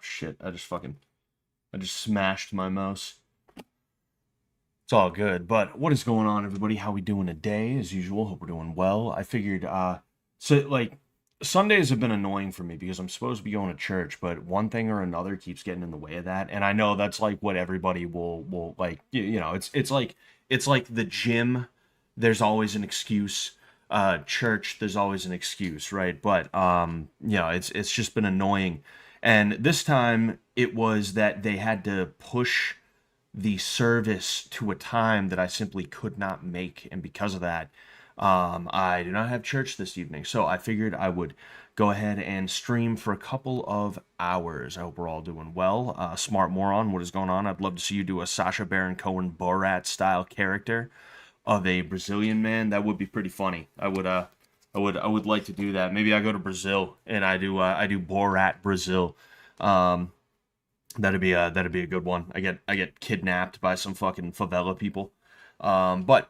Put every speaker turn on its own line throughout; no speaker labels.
shit, I just smashed my mouse. It's all good. But what is going on, everybody? How we doing today? As usual, hope we're doing well. I figured, so like Sundays have been annoying for me because I'm supposed to be going to church, but one thing or another keeps getting in the way of that. And I know that's like what everybody will like. You know, it's like the gym. There's always an excuse. Church, there's always an excuse, right? But you know, it's just been annoying. And this time it was that they had to push the service to a time that I simply could not make, and because of that, I do not have church this evening. So I figured I would go ahead and stream for a couple of hours. I hope we're all doing well. Smart Moron, what is going on? I'd love to see you do a Sacha Baron Cohen Borat style character of a Brazilian man. That would be pretty funny. I would like to do that. Maybe I go to Brazil and I do Borat Brazil. Um, that'd be a good one. I get kidnapped by some fucking favela people. But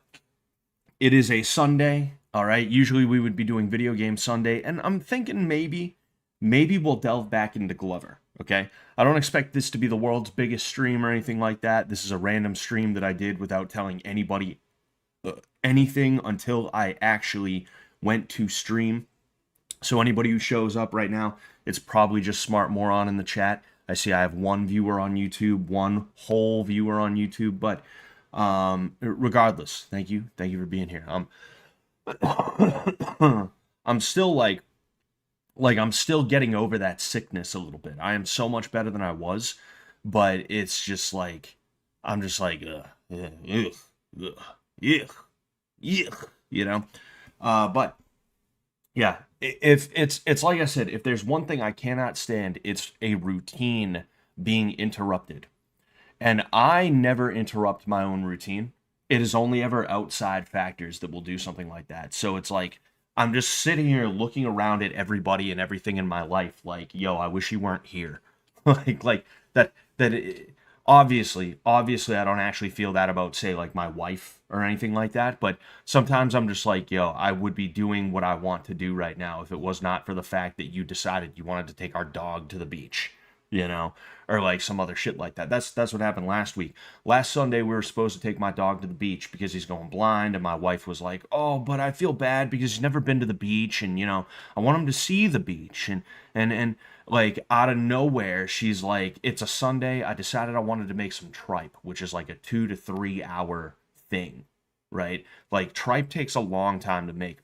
it is a Sunday, all right. Usually we would be doing video game Sunday, and I'm thinking maybe we'll delve back into Glover. Okay, I don't expect this to be the world's biggest stream or anything like that. This is a random stream that I did without telling anybody anything until I actually went to stream. So anybody who shows up right now, it's probably just Smart Moron in the chat. I see I have one viewer on YouTube, one whole viewer on YouTube, but regardless, thank you for being here. I'm still like I'm still getting over that sickness a little bit. I am so much better than I was, but it's just like I'm just like ugh, ugh, ugh, ugh, ugh, you know. But yeah, if it's like I said, if there's one thing I cannot stand, it's a routine being interrupted. And I never interrupt my own routine. It is only ever outside factors that will do something like that. So it's like I'm just sitting here looking around at everybody and everything in my life like, yo, I wish you weren't here. like obviously I don't actually feel that about, say, like my wife or anything like that, but sometimes I'm just like, yo, I would be doing what I want to do right now if it was not for the fact that you decided you wanted to take our dog to the beach, you know, or like some other shit like that. That's what happened last week. Last Sunday we were supposed to take my dog to the beach because he's going blind, and my wife was like, "Oh, but I feel bad because he's never been to the beach, and you know, I want him to see the beach." And like out of nowhere, she's like, "It's a Sunday. I decided I wanted to make some tripe, which is like a 2 to 3 hour thing, right? Like tripe takes a long time to make."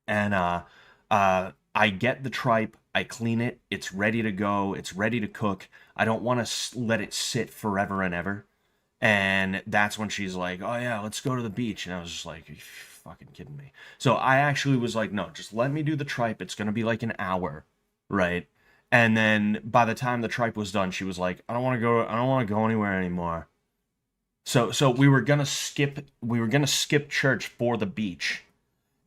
And I get the tripe, I clean it, it's ready to go, it's ready to cook. I don't want to let it sit forever and ever. And that's when she's like, "Oh yeah, let's go to the beach." And I was just like, "Are you fucking kidding me?" So I actually was like, "No, just let me do the tripe. It's gonna be like an hour, right?" And then by the time the tripe was done, she was like, I don't want to go anywhere anymore." So we were gonna skip church for the beach,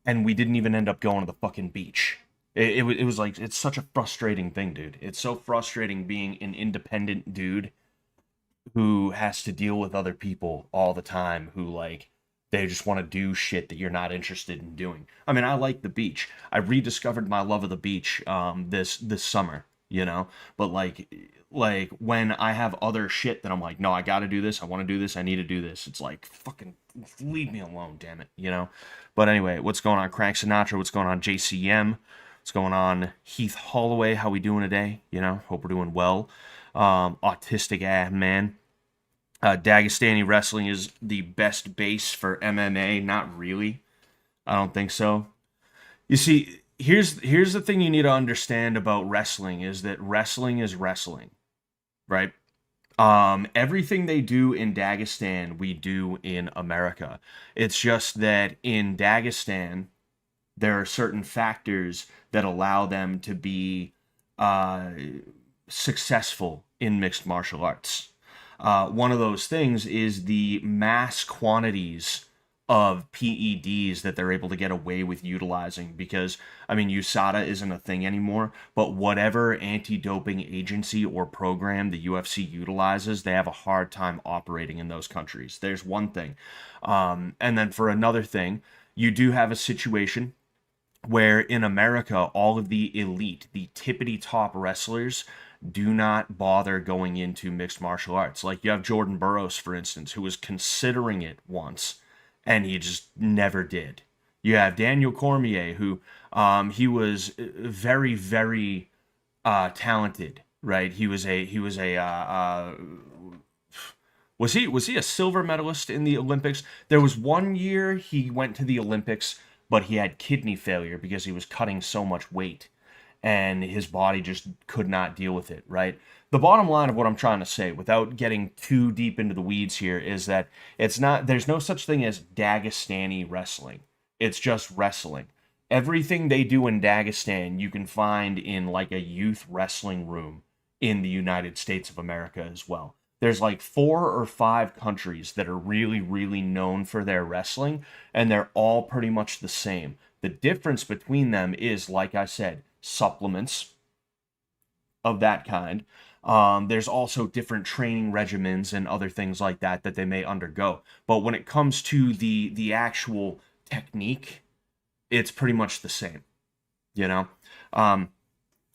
and we didn't even end up going to the fucking beach. It was like, it's such a frustrating thing, dude. It's so frustrating being an independent dude who has to deal with other people all the time who, like, they just want to do shit that you're not interested in doing. I mean, I like the beach. I rediscovered my love of the beach this summer, you know? But like when I have other shit that I'm like, "No, I got to do this. I want to do this. I need to do this." It's like, fucking leave me alone, damn it, you know? But anyway, what's going on, Crank Sinatra? What's going on, JCM? What's going on, Heath Holloway? How we doing today? You know, hope we're doing well. Autistic man. Dagestani wrestling is the best base for MMA. Not really. I don't think so. You see, here's the thing you need to understand about wrestling is that wrestling is wrestling, right? Everything they do in Dagestan, we do in America. It's just that in Dagestan, there are certain factors that allow them to be uh, successful in mixed martial arts. One of those things is the mass quantities of PEDs that they're able to get away with utilizing because, I mean, USADA isn't a thing anymore, but whatever anti-doping agency or program the UFC utilizes, they have a hard time operating in those countries. There's one thing. And then for another thing, you do have a situation where in America, all of the elite, the tippity top wrestlers do not bother going into mixed martial arts. Like you have Jordan Burroughs, for instance, who was considering it once and he just never did. You have Daniel Cormier, who he was very, very talented, right? Was he a silver medalist in the Olympics? There was one year he went to the Olympics, but he had kidney failure because he was cutting so much weight and his body just could not deal with it, right? The bottom line of what I'm trying to say, without getting too deep into the weeds here, is that there's no such thing as Dagestani wrestling. It's just wrestling. Everything they do in Dagestan, you can find in like a youth wrestling room in the United States of America as well. There's like 4 or 5 countries that are really, really known for their wrestling, and they're all pretty much the same. The difference between them is, like I said, supplements of that kind. There's also different training regimens and other things like that that they may undergo. But when it comes to the actual technique, it's pretty much the same, you know?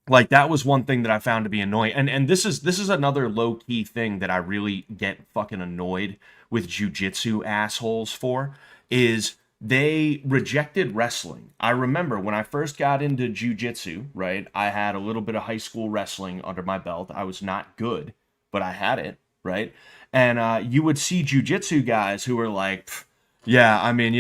Like that was one thing that I found to be annoying. And this is another low-key thing that I really get fucking annoyed with jiu-jitsu assholes for, is they rejected wrestling. I remember when I first got into jiu-jitsu, right? I had a little bit of high school wrestling under my belt. I was not good, but I had it, right? And you would see jiu-jitsu guys who were like, yeah, I mean,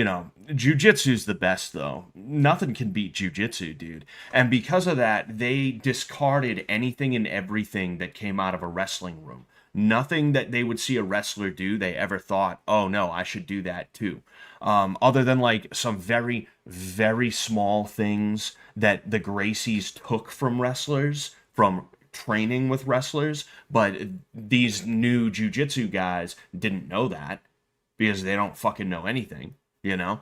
jiu-jitsu's the best though. Nothing can beat jiu-jitsu, dude. And because of that, they discarded anything and everything that came out of a wrestling room. Nothing that they would see a wrestler do, they ever thought, oh no, I should do that too. Other than like some very, very small things that the Gracies took from wrestlers, from training with wrestlers, but these new jiu-jitsu guys didn't know that because they don't fucking know anything, you know?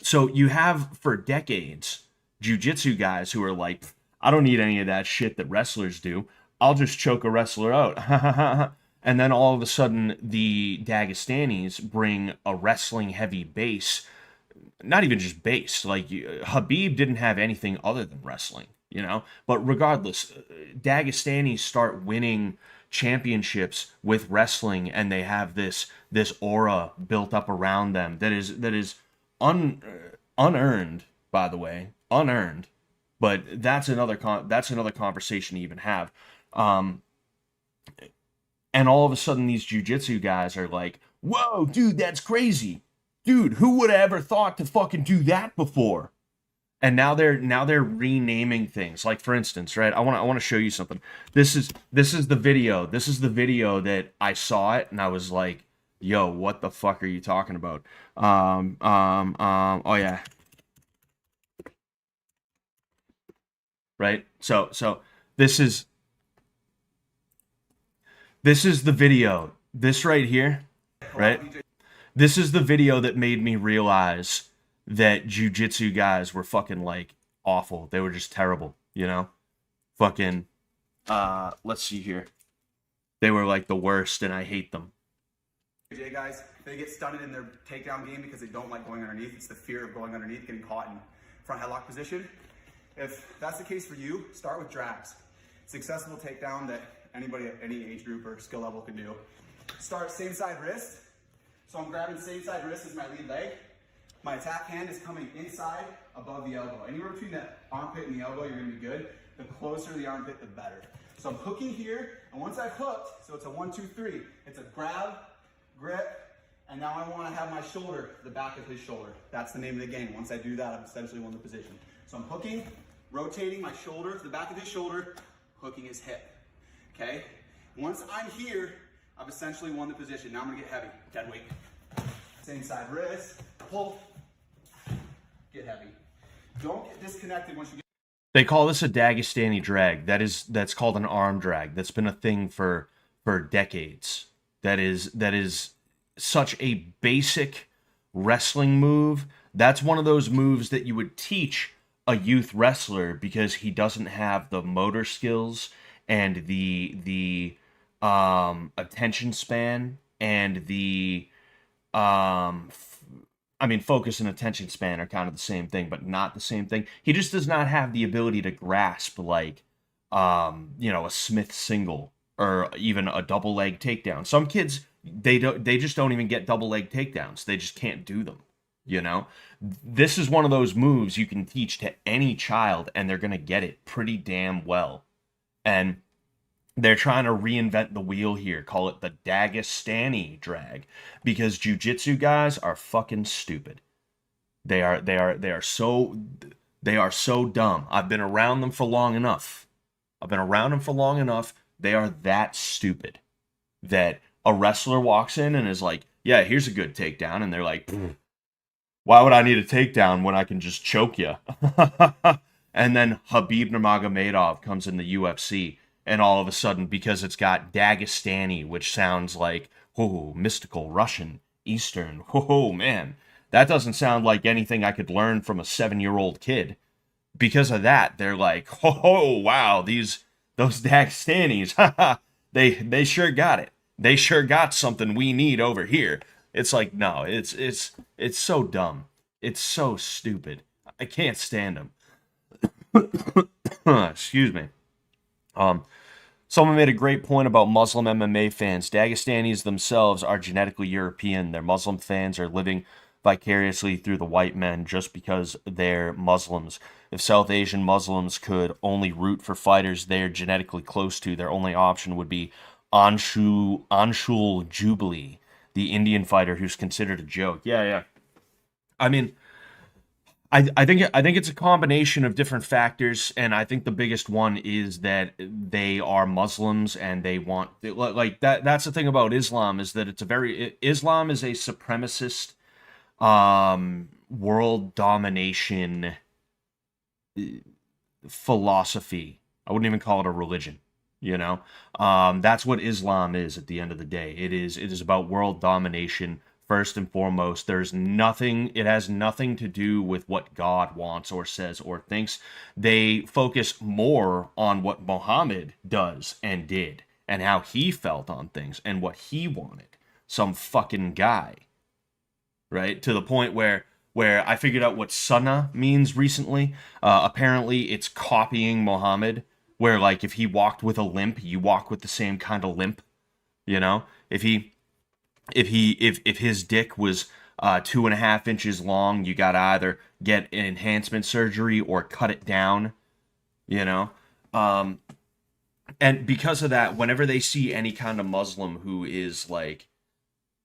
So you have, for decades, jiu-jitsu guys who are like, I don't need any of that shit that wrestlers do. I'll just choke a wrestler out. And then all of a sudden, the Dagestanis bring a wrestling heavy base. Not even just base. Like, Habib didn't have anything other than wrestling, you know? But regardless, Dagestanis start winning championships with wrestling, and they have this aura built up around them that is unearned, by the way, unearned. But that's another conversation to even have. And all of a sudden, these jiu-jitsu guys are like, "Whoa, dude, that's crazy, dude! Who would have ever thought to fucking do that before?" And now they're renaming things. Like, for instance, right? I want to show you something. This is the video. This is the video that I saw it and I was like, "Yo, what the fuck are you talking about?" Oh yeah. Right? So this is the video. This right here, right? This is the video that made me realize that jiu-jitsu guys were fucking like awful. They were just terrible, you know? Fucking let's see here. They were like the worst and I hate them.
Guys, they get stunted in their takedown game because they don't like going underneath. It's the fear of going underneath, getting caught in front headlock position. If that's the case for you, start with drags. It's an accessible takedown that anybody at any age group or skill level can do. Start same side wrist. So I'm grabbing same side wrist as my lead leg. My attack hand is coming inside above the elbow. Anywhere between the armpit and the elbow, you're gonna be good. The closer to the armpit, the better. So I'm hooking here, and once I've hooked, so it's a 1, 2, 3. It's a grab, grip, and now I wanna have my shoulder, the back of his shoulder. That's the name of the game. Once I do that, I've essentially won the position. So I'm hooking, rotating my shoulder to the back of his shoulder, hooking his hip, okay? Once I'm here, I've essentially won the position. Now I'm gonna get heavy, dead weight. Same side wrist, pull, get heavy. Don't get disconnected once you get.
They call this a Dagestani drag. That's called an arm drag. That's been a thing for decades. That is such a basic wrestling move. That's one of those moves that you would teach a youth wrestler because he doesn't have the motor skills and the attention span and the I I mean, focus and attention span are kind of the same thing, but not the same thing. He just does not have the ability to grasp like, a Smith single or even a double leg takedown. Some kids they just don't even get double leg takedowns. They just can't do them. You know, this is one of those moves you can teach to any child, and they're gonna get it pretty damn well. And they're trying to reinvent the wheel here, call it the Dagestani drag, because jujitsu guys are fucking stupid. They are so dumb. I've been around them for long enough. They are that stupid that a wrestler walks in and is like, "Yeah, here's a good takedown," and they're like, "Why would I need a takedown when I can just choke you?" And then Habib Nurmagomedov comes in the UFC, and all of a sudden, because it's got Dagestani, which sounds like, oh, mystical Russian, Eastern, oh man, that doesn't sound like anything I could learn from a 7-year-old kid. Because of that, they're like, oh wow, those Dagestanis, they sure got it. They sure got something we need over here. It's like, no, it's so dumb. It's so stupid. I can't stand them. Excuse me. Someone made a great point about Muslim MMA fans. Dagestanis themselves are genetically European. Their Muslim fans are living vicariously through the white men just because they're Muslims. If South Asian Muslims could only root for fighters they're genetically close to, their only option would be Anshul Jubilee, the Indian fighter who's considered a joke. Yeah. I mean, I think it's a combination of different factors, and I think the biggest one is that they are Muslims and they want like that. That's the thing about Islam, is that Islam is a supremacist, world domination philosophy. I wouldn't even call it a religion. That's what Islam is at the end of the day. It is about world domination. First and foremost, it has nothing to do with what God wants or says or thinks. They focus more on what Muhammad does and did and how he felt on things and what he wanted. Some fucking guy. Right? To the point where I figured out what sunnah means recently. Apparently it's copying Muhammad, where like if he walked with a limp, you walk with the same kind of limp. If his dick was 2.5 inches long, you gotta either get an enhancement surgery or cut it down, and because of that, whenever they see any kind of Muslim who is like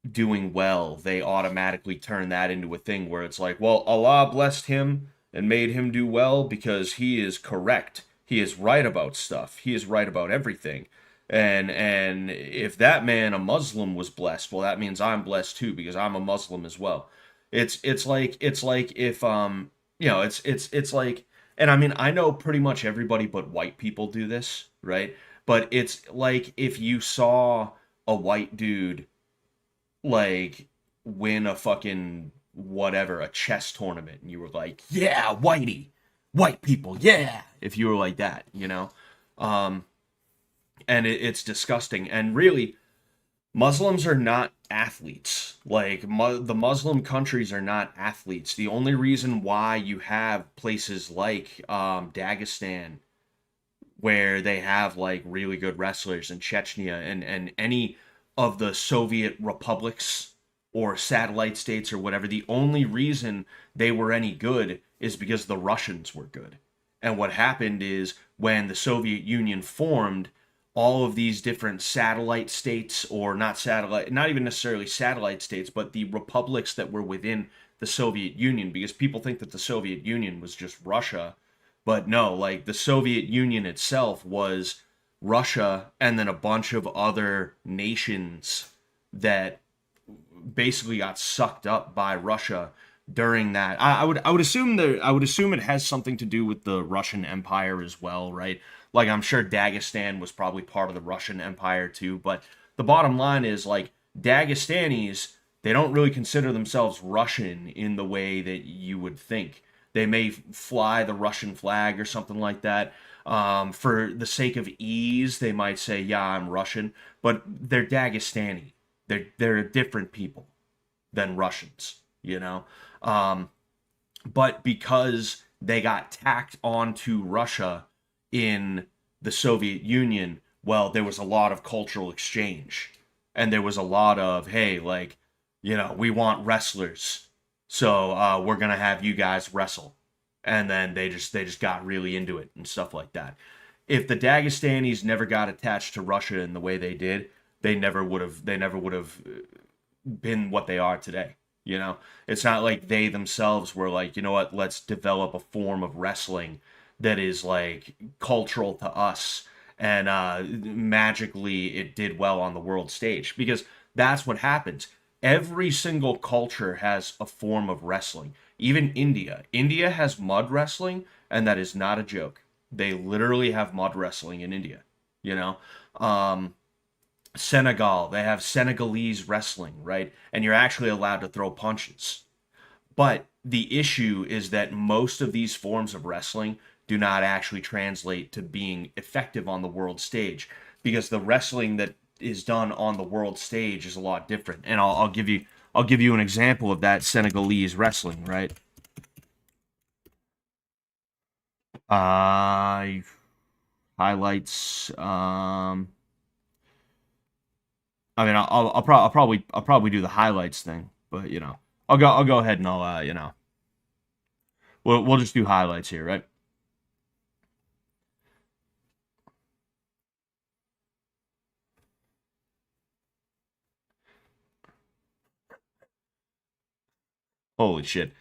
doing well, they automatically turn that into a thing where it's like, well, Allah blessed him and made him do well because he is correct, he is right about stuff, he is right about everything. And if that man, a Muslim, was blessed, well, that means I'm blessed too because I'm a Muslim as well. It's like if it's like, and I mean, I know pretty much everybody but white people do this, right? But it's like if you saw a white dude like win a fucking whatever, a chess tournament, and you were like, yeah, white people, yeah. If you were like that, and it's disgusting. And really, Muslims are not athletes. Like, the Muslim countries are not athletes. The only reason why you have places like Dagestan, where they have like really good wrestlers, in Chechnya and any of the Soviet republics or satellite states or whatever, the only reason they were any good is because the Russians were good. And what happened is when the Soviet Union formed, all of these different satellite states, or not even necessarily satellite states, but the republics that were within the Soviet Union, because people think that the Soviet Union was just Russia, but no, like the Soviet Union itself was Russia and then a bunch of other nations that basically got sucked up by Russia during that. I would assume it has something to do with the Russian Empire as well, right? Like, I'm sure Dagestan was probably part of the Russian Empire too, but the bottom line is, like, Dagestanis, they don't really consider themselves Russian in the way that you would think. They may fly the Russian flag or something like that. For the sake of ease, they might say, yeah, I'm Russian, but they're Dagestani. They're different people than Russians, you know. Um, but because they got tacked onto Russia in the Soviet Union, well, there was a lot of cultural exchange, and there was a lot of, hey, like, we want wrestlers, so we're gonna have you guys wrestle, and then they just got really into it and stuff like that. If the Dagestanis never got attached to Russia in the way they did, they never would have been what they are today. It's not like they themselves were like, you know what, let's develop a form of wrestling that is like cultural to us, and magically it did well on the world stage, because that's what happens. Every single culture has a form of wrestling. Even India has mud wrestling, and that is not a joke. They literally have mud wrestling in India. You know, um, Senegal, they have Senegalese wrestling, right? And you're actually allowed to throw punches. But the issue is that most of these forms of wrestling do not actually translate to being effective on the world stage, because the wrestling that is done on the world stage is a lot different. And I'll give you an example of that Senegalese wrestling, right? Uh highlights. I mean, I'll probably do the highlights thing, but I'll go ahead and we'll just do highlights here, right? Holy shit.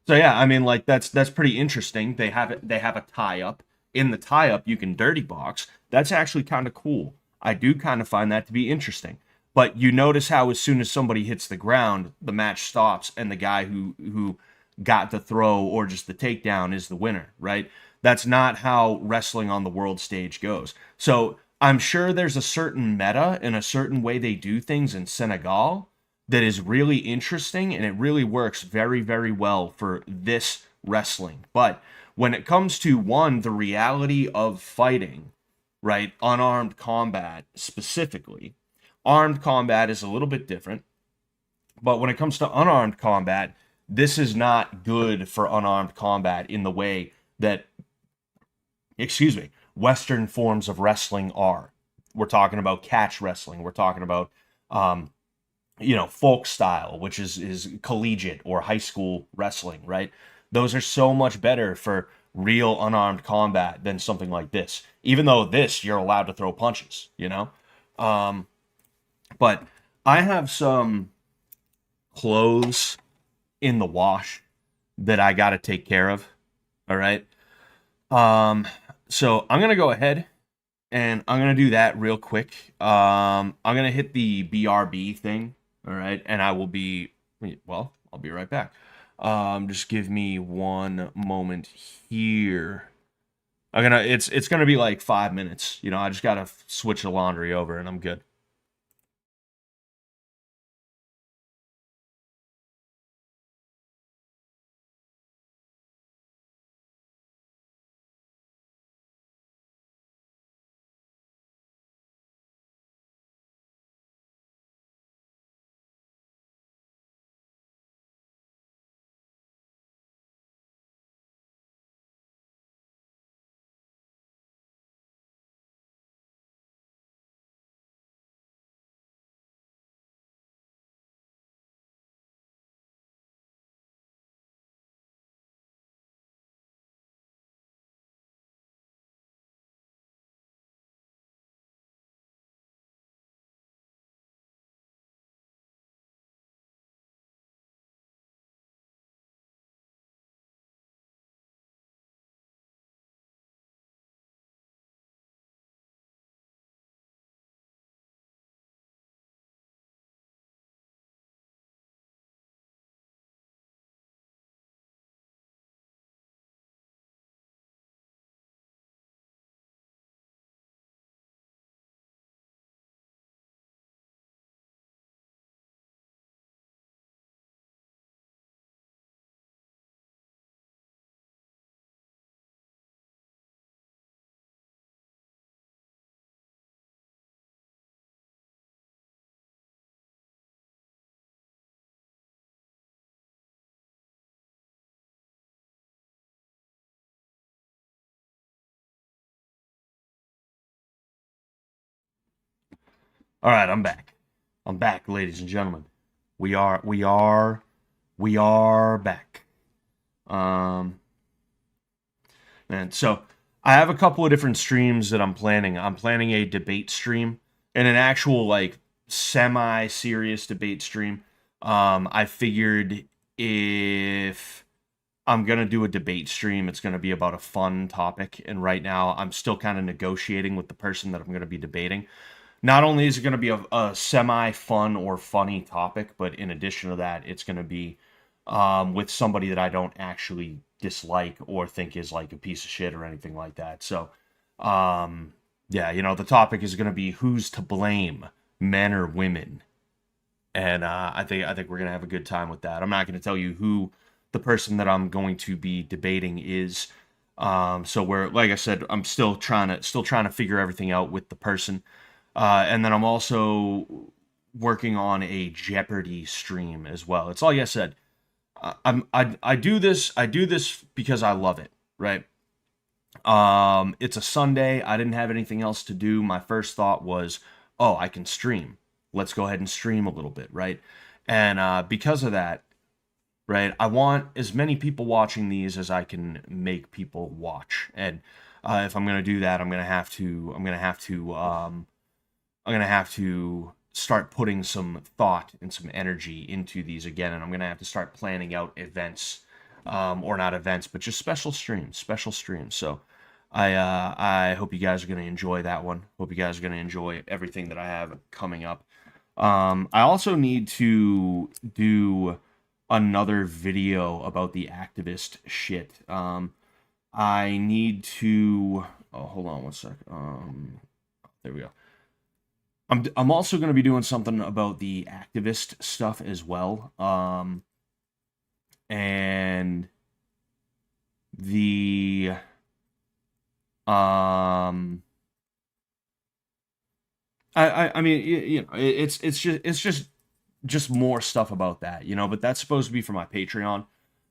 So yeah, I mean, like, that's pretty interesting. They have a tie up. In the tie up you can dirty box. That's actually kind of cool. I do kind of find that to be interesting. But you notice how as soon as somebody hits the ground, the match stops, and the guy who got the throw or just the takedown is the winner, right? That's not how wrestling on the world stage goes. So I'm sure there's a certain meta and a certain way they do things in Senegal that is really interesting, and it really works very, very well for this wrestling. But when it comes to, one, the reality of fighting, right, unarmed combat specifically, armed combat is a little bit different. But when it comes to unarmed combat, this is not good for unarmed combat in the way that, excuse me, Western forms of wrestling are. We're talking about catch wrestling. We're talking about, um, folk style, which is collegiate or high school wrestling, right? Those are so much better for real unarmed combat than something like this. Even though this, you're allowed to throw punches. Um, but I have some clothes in the wash that I got to take care of. All right. Um, so I'm gonna go ahead and I'm gonna do that real quick. I'm gonna hit the BRB thing. All right, and I will be, well, I'll be right back. Just give me one moment here. It's gonna be like 5 minutes. I just gotta switch the laundry over and I'm good. All right, I'm back. I'm back, ladies and gentlemen. We are back. Um, and so I have a couple of different streams that I'm planning. I'm planning a debate stream and an actual like semi-serious debate stream. I figured if I'm gonna do a debate stream, it's gonna be about a fun topic, and right now I'm still kind of negotiating with the person that I'm gonna be debating. Not only is it going to be a semi fun or funny topic, but in addition to that, it's going to be with somebody that I don't actually dislike or think is like a piece of shit or anything like that. So, yeah, the topic is going to be who's to blame, men or women, and I think we're going to have a good time with that. I'm not going to tell you who the person that I'm going to be debating is. So we're like I said, I'm still trying to figure everything out with the person. And then I'm also working on a Jeopardy stream as well. It's like I said, I do this because I love it, right? It's a Sunday. I didn't have anything else to do. My first thought was, oh, I can stream. Let's go ahead and stream a little bit, right? And because of that, right, I want as many people watching these as I can make people watch. And if I'm gonna do that, I'm gonna have to start putting some thought and some energy into these again, and I'm gonna have to start planning out events, or not events, but just special streams. So I hope you guys are gonna enjoy that one. Hope you guys are gonna enjoy everything that I have coming up. I also need to do another video about the activist shit. I need to. Oh, hold on one sec. There we go. I'm also going to be doing something about the activist stuff as well. And the I mean, it's just more stuff about that, but that's supposed to be for my Patreon.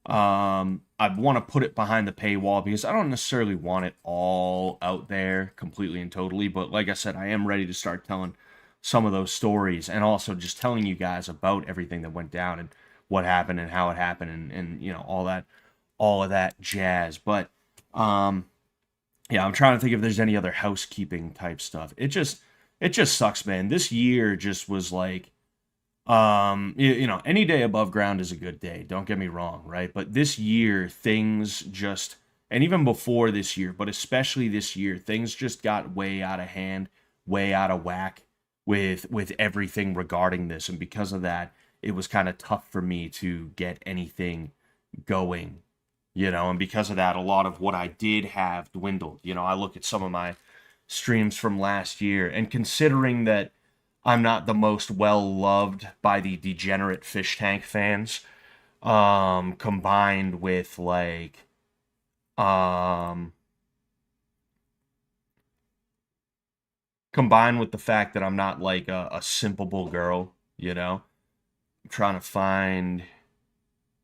I want to put it behind the paywall because I don't necessarily want it all out there completely and totally, but like I said, I am ready to start telling some of those stories and also just telling you guys about everything that went down and what happened and how it happened and all of that jazz. But yeah, I'm trying to think if there's any other housekeeping type stuff. It just sucks, man. This year just was like any day above ground is a good day, don't get me wrong, right? But this year things just, and even before this year, but especially this year, things just got way out of hand, way out of whack with everything regarding this, and because of that it was kind of tough for me to get anything going, and because of that a lot of what I did have dwindled. I look at some of my streams from last year, and considering that I'm not the most well loved by the degenerate fish tank fans, combined with the fact that I'm not like a simpleable girl, I'm trying to find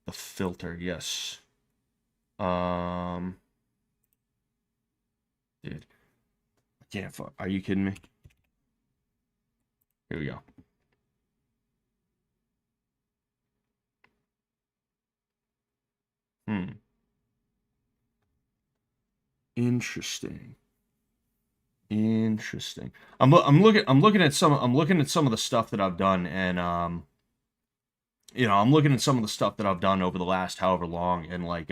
the filter. Yes. Dude, I can't. Are you kidding me? Here we go. Interesting. I'm looking at some of the stuff that I've done, and I'm looking at some of the stuff that I've done over the last however long, and I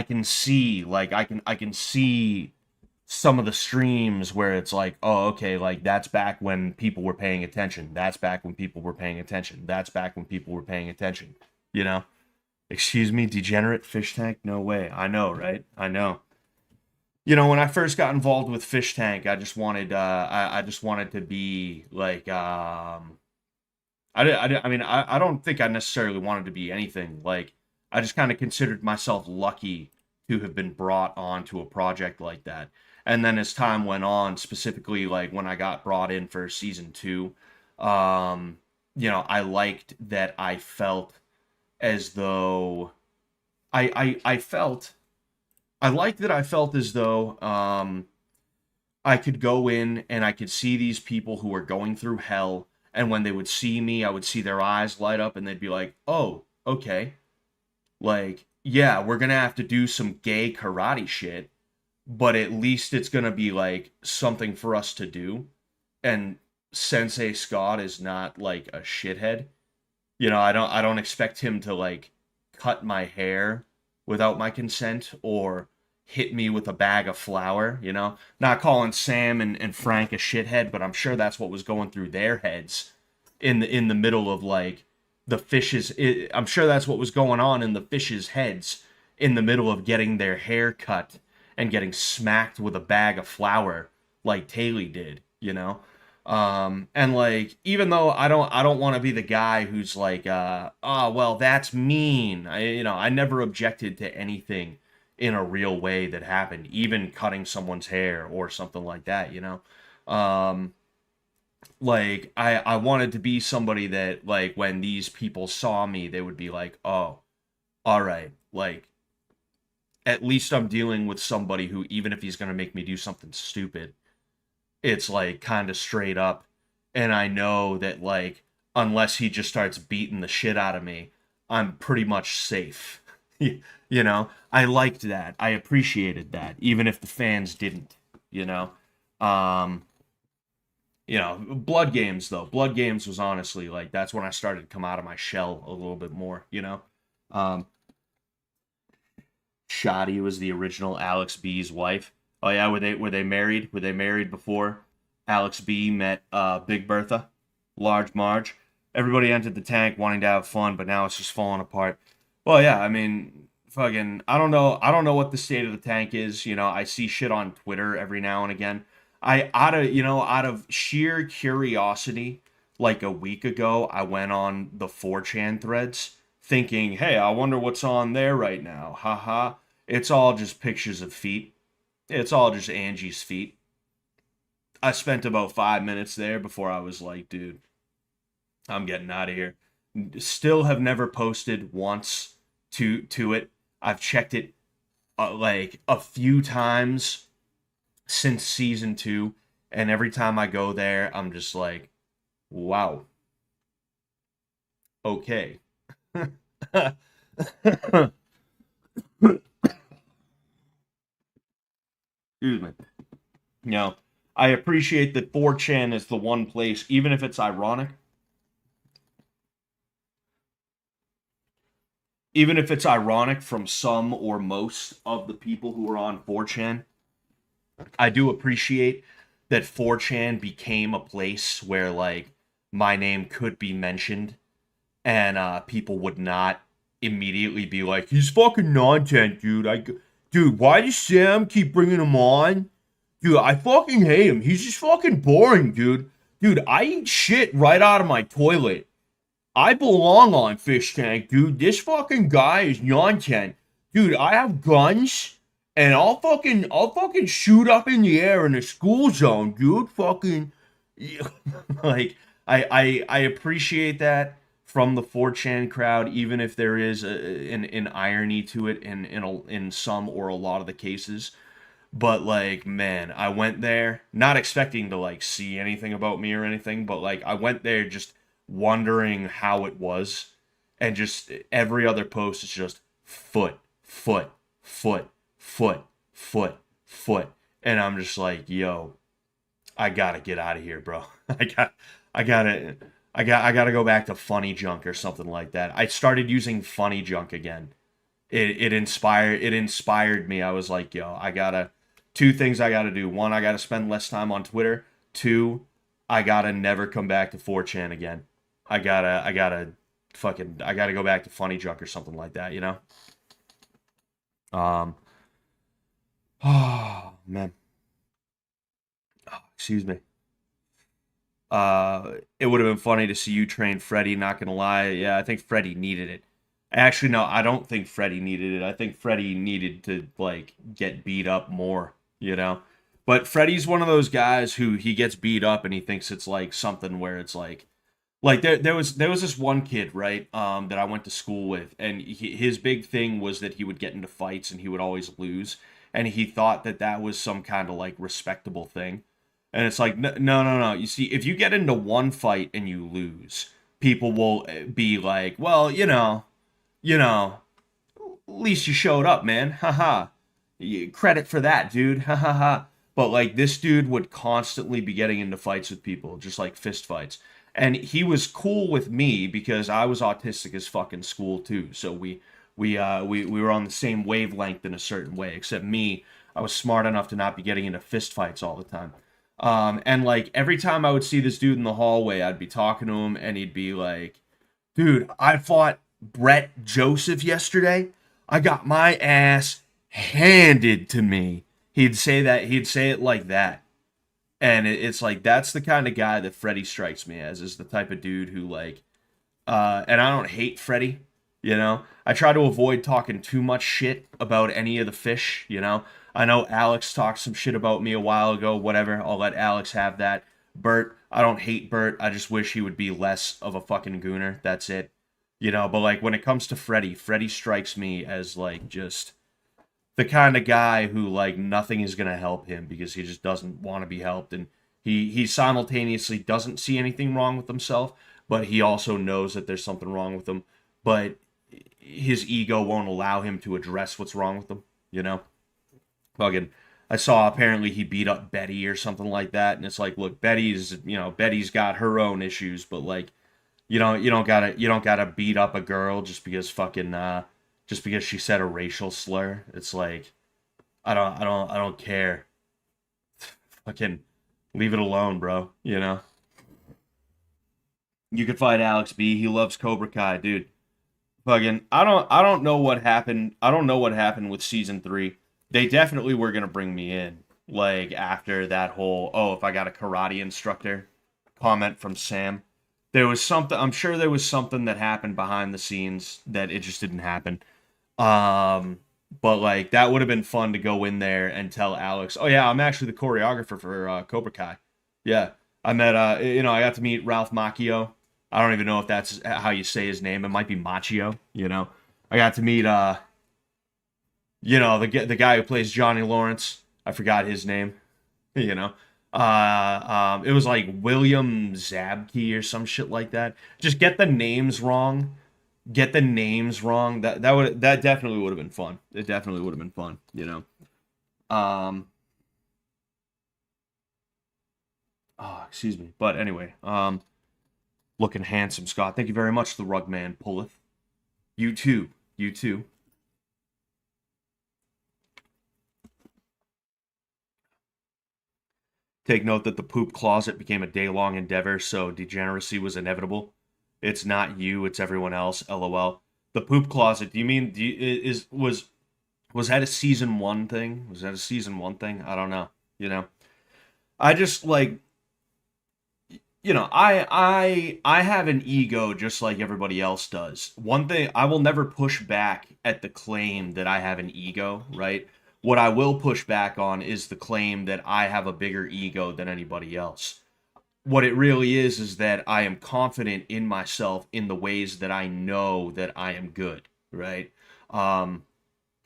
can see I can see some of the streams where it's like, oh, okay, like that's back when people were paying attention. That's back when people were paying attention. That's back when people were paying attention. Excuse me, degenerate fish tank? No way. I know, right? I know. When I first got involved with fish tank, I just wanted I just wanted to be like I don't think I necessarily wanted to be anything. Like, I just kind of considered myself lucky to have been brought onto a project like that. And then as time went on, specifically like when I got brought in for season 2, I liked that I felt as though I liked that I felt as though I could go in and I could see these people who were going through hell, and when they would see me, I would see their eyes light up and they'd be like, "Oh, okay. Like, yeah, we're going to have to do some gay karate shit, but at least it's going to be like something for us to do." And Sensei Scott is not like a shithead. I don't expect him to like cut my hair without my consent or hit me with a bag of flour. Not calling Sam and Frank a shithead, but I'm sure that's what was going through their heads in the middle of like the fishes. I'm sure that's what was going on in the fishes' heads in the middle of getting their hair cut and getting smacked with a bag of flour like Taylor did. And like, even though I don't want to be the guy who's like, oh well, that's mean. I never objected to anything in a real way that happened, even cutting someone's hair or something like that. Like I wanted to be somebody that like when these people saw me, they would be like, oh, all right, like at least I'm dealing with somebody who, even if he's gonna make me do something stupid, it's like kind of straight up, and I know that like unless he just starts beating the shit out of me, I'm pretty much safe. I liked that. I appreciated that, even if the fans didn't. You know, um, Blood Games though. Blood Games was honestly like that's when I started to come out of my shell a little bit more. Um, Shotty was the original Alex B's wife. Oh yeah, were they married? Were they married before Alex B met Big Bertha, Large Marge? Everybody entered the tank wanting to have fun, but now it's just falling apart. Well, yeah, I mean, fucking, I don't know what the state of the tank is. I see shit on Twitter every now and again. Out of sheer curiosity, like a week ago, I went on the 4chan threads thinking, hey, I wonder what's on there right now. Haha. It's all just pictures of feet. It's all just Angie's feet. I spent about 5 minutes there before I was like, dude, I'm getting out of here. Still have never posted once to it. I've checked it like a few times since season 2, and every time I go there, I'm just like, wow. Okay. Excuse me. I appreciate that 4chan is the one place, even if it's ironic, from some or most of the people who are on 4chan. I do appreciate that 4chan became a place where like my name could be mentioned and people would not immediately be like, he's fucking nonsense, dude. Dude, why does Sam keep bringing him on? Dude, I fucking hate him. He's just fucking boring, dude. Dude, I eat shit right out of my toilet. I belong on Fish Tank, dude. This fucking guy is nonsense. Dude, I have guns and I'll fucking shoot up in the air in a school zone, dude. Fucking like I appreciate that from the 4chan crowd, even if there is an irony to it in some or a lot of the cases. But like, man, I went there not expecting to like see anything about me or anything, but like I went there just wondering how it was, and just every other post is just foot, foot, foot, foot, foot, foot, and I'm just like, yo, I gotta get out of here, bro. I gotta go back to Funny Junk or something like that. I started using Funny Junk again. It inspired me. I was like, yo, two things I gotta do. One, I gotta spend less time on Twitter. Two, I gotta never come back to 4chan again. I gotta go back to Funny Junk or something like that. Um, oh man, excuse me. It would have been funny to see you train Freddy. Not gonna lie, yeah, I think Freddy needed it. Actually, no, I don't think Freddy needed it. I think Freddy needed to like get beat up more. But Freddy's one of those guys who he gets beat up and he thinks it's like something where it's like there was this one kid, right, that I went to school with, and his big thing was that he would get into fights and he would always lose. and he thought that that was some kind of like respectable thing. And it's like, no. You see, if you get into one fight and you lose, people will be like, well, at least you showed up, man. Haha. Credit for that, dude. Ha ha ha. But like this dude would constantly be getting into fights with people, just like fist fights. And he was cool with me because I was autistic as fuck in school too. So we were on the same wavelength in a certain way. Except me, I was smart enough to not be getting into fist fights all the time. And like every time I would see this dude in the hallway, I'd be talking to him, and he'd be like, "Dude, I fought Brett Joseph yesterday. I got my ass handed to me." He'd say that. He'd say it like that. And it's like that's the kind of guy that Freddie strikes me as, is the type of dude who like and I don't hate Freddie, you know. I try to avoid talking too much shit about any of the fish, you know. I know Alex talked some shit about me a while ago, whatever. I'll let Alex have that. Bert, I don't hate Bert. I just wish he would be less of a fucking gooner. That's it. You know, but like when it comes to Freddie, Freddie strikes me as like just the kind of guy who like nothing is going to help him because he just doesn't want to be helped, and he simultaneously doesn't see anything wrong with himself, but he also knows that there's something wrong with him, but his ego won't allow him to address what's wrong with him, you know. Fucking I saw apparently he beat up Betty or something like that, and it's like, look, Betty's got her own issues, but like you don't gotta beat up a girl just because she said a racial slur. It's like I don't care. Fucking leave it alone, bro. You know. You could fight Alex B. He loves Cobra Kai, dude. Fucking I don't know what happened. I don't know what happened with season 3. They definitely were gonna bring me in. Like after that whole if I got a karate instructor comment from Sam. There was something, I'm sure there was something that happened behind the scenes that it just didn't happen. But like that would have been fun to go in there and tell Alex, "Oh yeah, I'm actually the choreographer for Cobra Kai." Yeah, I met I got to meet Ralph Macchio. I don't even know if that's how you say his name. It might be Machio. You know, I got to meet the guy who plays Johnny Lawrence. I forgot his name. You know, it was like William Zabke or some shit like that. Just get the names wrong. Get the names wrong. That definitely would have been fun. It definitely would have been fun, you know. Excuse me. But anyway, looking handsome, Scott. Thank you very much, the rug man pulleth. You too. You too. Take note that the poop closet became a day-long endeavor, so degeneracy was inevitable. It's not you, it's everyone else. LOL. The poop closet. Do you mean was that a season 1 thing? Was that a season 1 thing? I don't know. You know, I just like, I have an ego just like everybody else does. One thing, I will never push back at the claim that I have an ego, right? What I will push back on is the claim that I have a bigger ego than anybody else. What it really is that I am confident in myself in the ways that I know that I am good, right? And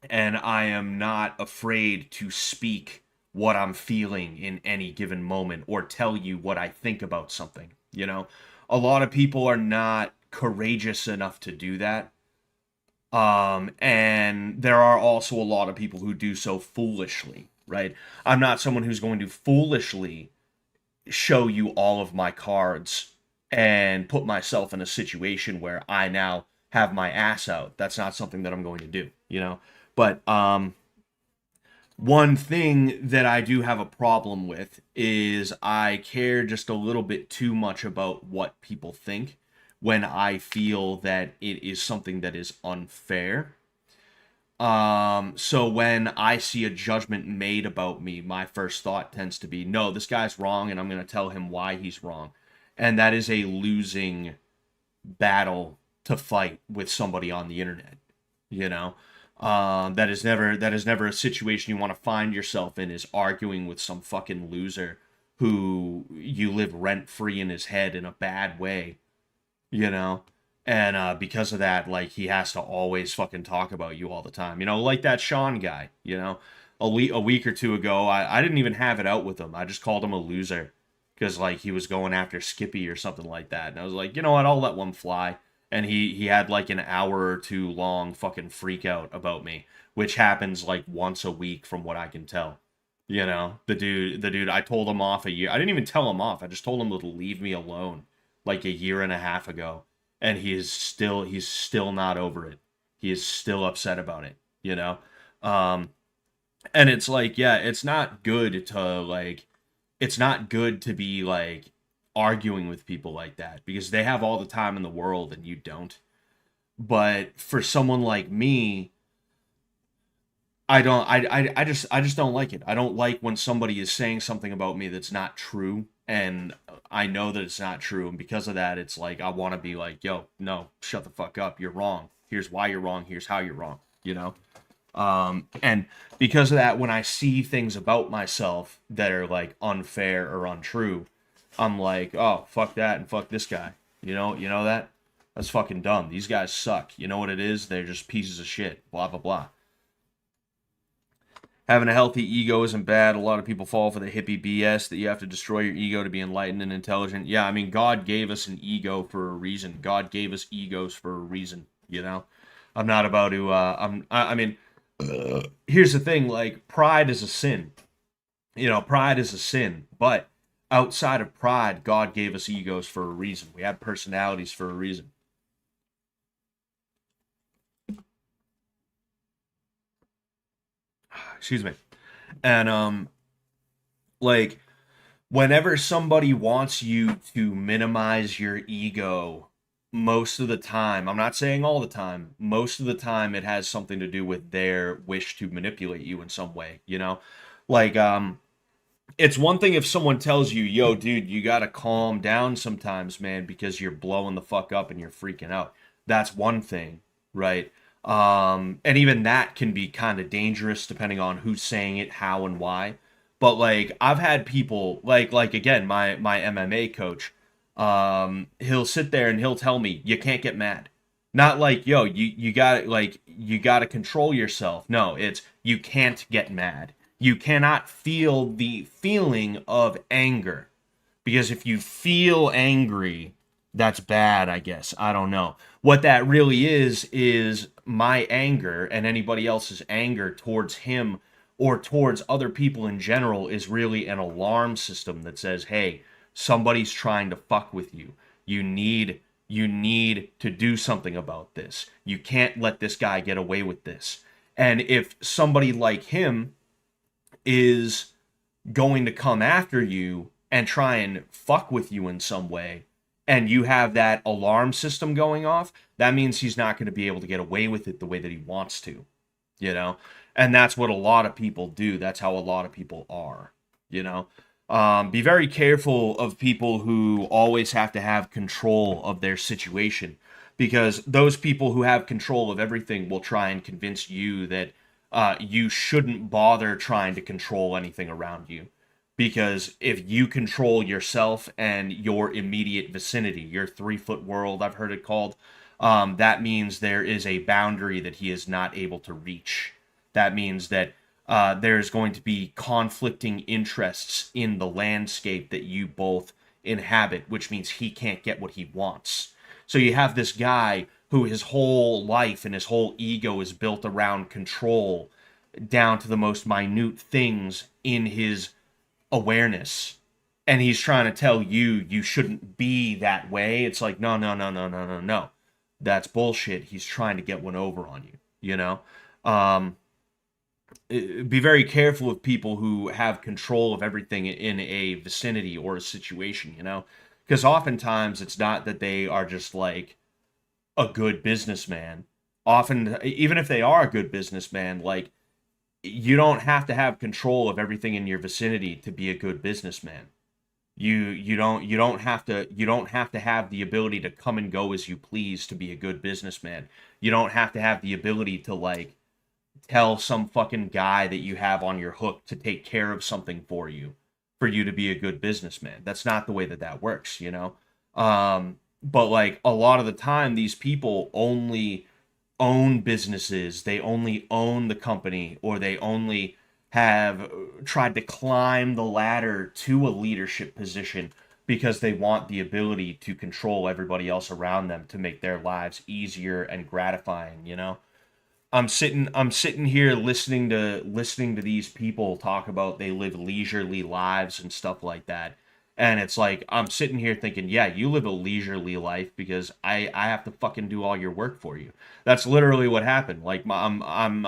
I am not afraid to speak what I'm feeling in any given moment or tell you what I think about something, you know? A lot of people are not courageous enough to do that. And there are also a lot of people who do so foolishly, right? I'm not someone who's going to foolishly show you all of my cards and put myself in a situation where I now have my ass out. That's not something that I'm going to do, you know? But one thing that I do have a problem with is I care just a little bit too much about what people think when I feel that it is something that is unfair. So when I see a judgment made about me, my first thought tends to be, no, this guy's wrong, and I'm going to tell him why he's wrong. And that is a losing battle to fight with somebody on the internet, you know? That is never a situation you want to find yourself in, is arguing with some fucking loser who you live rent-free in his head in a bad way, you know? And because of that, like, he has to always fucking talk about you all the time. You know, like that Sean guy, you know? a week or two ago, I didn't even have it out with him. I just called him a loser because like he was going after Skippy or something like that, and I was like, you know what, I'll let one fly. And he had like an hour or two long fucking freak out about me, which happens like once a week from what I can tell. You know, the dude, I told him off a year. I didn't even tell him off. I just told him to leave me alone like a year and a half ago. And he's still not over it. He is still upset about it, you know? Um, and it's like, yeah, it's not good to be like arguing with people like that because they have all the time in the world and you don't. But for someone like me, I just don't like it. I don't like when somebody is saying something about me that's not true, and I know that it's not true, and because of that, it's like I want to be like, yo, no, shut the fuck up. You're wrong. Here's why you're wrong. Here's how you're wrong. You know. And because of that, when I see things about myself that are like unfair or untrue, I'm like, oh, fuck that and fuck this guy. You know that? That's fucking dumb. These guys suck. You know what it is? They're just pieces of shit. Blah blah blah. Having a healthy ego isn't bad. A lot of people fall for the hippie BS that you have to destroy your ego to be enlightened and intelligent. Yeah, I mean, God gave us an ego for a reason. God gave us egos for a reason. You know, I'm not about to. I mean, here's the thing. Like, pride is a sin. You know, pride is a sin. But outside of pride, God gave us egos for a reason. We have personalities for a reason. Excuse me. And like whenever somebody wants you to minimize your ego, most of the time, I'm not saying all the time, most of the time it has something to do with their wish to manipulate you in some way, you know? Like it's one thing if someone tells you, "Yo, dude, you got to calm down sometimes, man, because you're blowing the fuck up and you're freaking out." That's one thing, right? And even that can be kind of dangerous depending on who's saying it, how and why. But like I've had people like again, my MMA coach, he'll sit there and he'll tell me, "You can't get mad." Not like, "Yo, you got to control yourself." No, it's you can't get mad. You cannot feel the feeling of anger. Because if you feel angry, that's bad, I guess. I don't know. What that really is my anger and anybody else's anger towards him or towards other people in general is really an alarm system that says, "Hey, somebody's trying to fuck with you. You need to do something about this. You can't let this guy get away with this." And if somebody like him is going to come after you and try and fuck with you in some way, and you have that alarm system going off, that means he's not going to be able to get away with it the way that he wants to, you know? And that's what a lot of people do. That's how a lot of people are, you know? Be very careful of people who always have to have control of their situation, because those people who have control of everything will try and convince you that you shouldn't bother trying to control anything around you. Because if you control yourself and your immediate vicinity, your 3-foot world, I've heard it called, that means there is a boundary that he is not able to reach. That means that there's going to be conflicting interests in the landscape that you both inhabit, which means he can't get what he wants. So you have this guy who his whole life and his whole ego is built around control down to the most minute things in his awareness, and he's trying to tell you you shouldn't be that way. It's like, no, no, no, no, no, no, no, that's bullshit. He's trying to get one over on you, you know. Be very careful of people who have control of everything in a vicinity or a situation, you know, because oftentimes it's not that they are just like a good businessman. Often, even if they are a good businessman, like, you don't have to have control of everything in your vicinity to be a good businessman. You don't have to have the ability to come and go as you please to be a good businessman. You don't have to have the ability to like tell some fucking guy that you have on your hook to take care of something for you to be a good businessman. That's not the way that that works, you know. But like a lot of the time these people only own businesses, they only own the company, or they only have tried to climb the ladder to a leadership position because they want the ability to control everybody else around them to make their lives easier and gratifying, you know? I'm sitting here listening to these people talk about they live leisurely lives and stuff like that. And it's like I'm sitting here thinking, yeah, you live a leisurely life because I have to fucking do all your work for you. That's literally what happened. Like I'm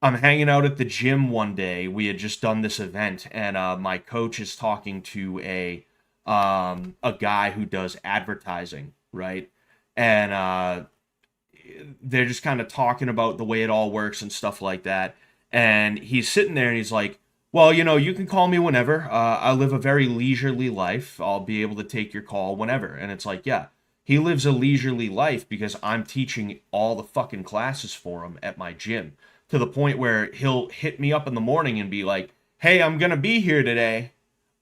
hanging out at the gym one day. We had just done this event, and my coach is talking to a guy who does advertising, right? And they're just kind of talking about the way it all works and stuff like that. And he's sitting there and he's like, well, you know, you can call me whenever. I live a very leisurely life. I'll be able to take your call whenever. And it's like, yeah, he lives a leisurely life because I'm teaching all the fucking classes for him at my gym, to the point where he'll hit me up in the morning and be like, hey, I'm going to be here today.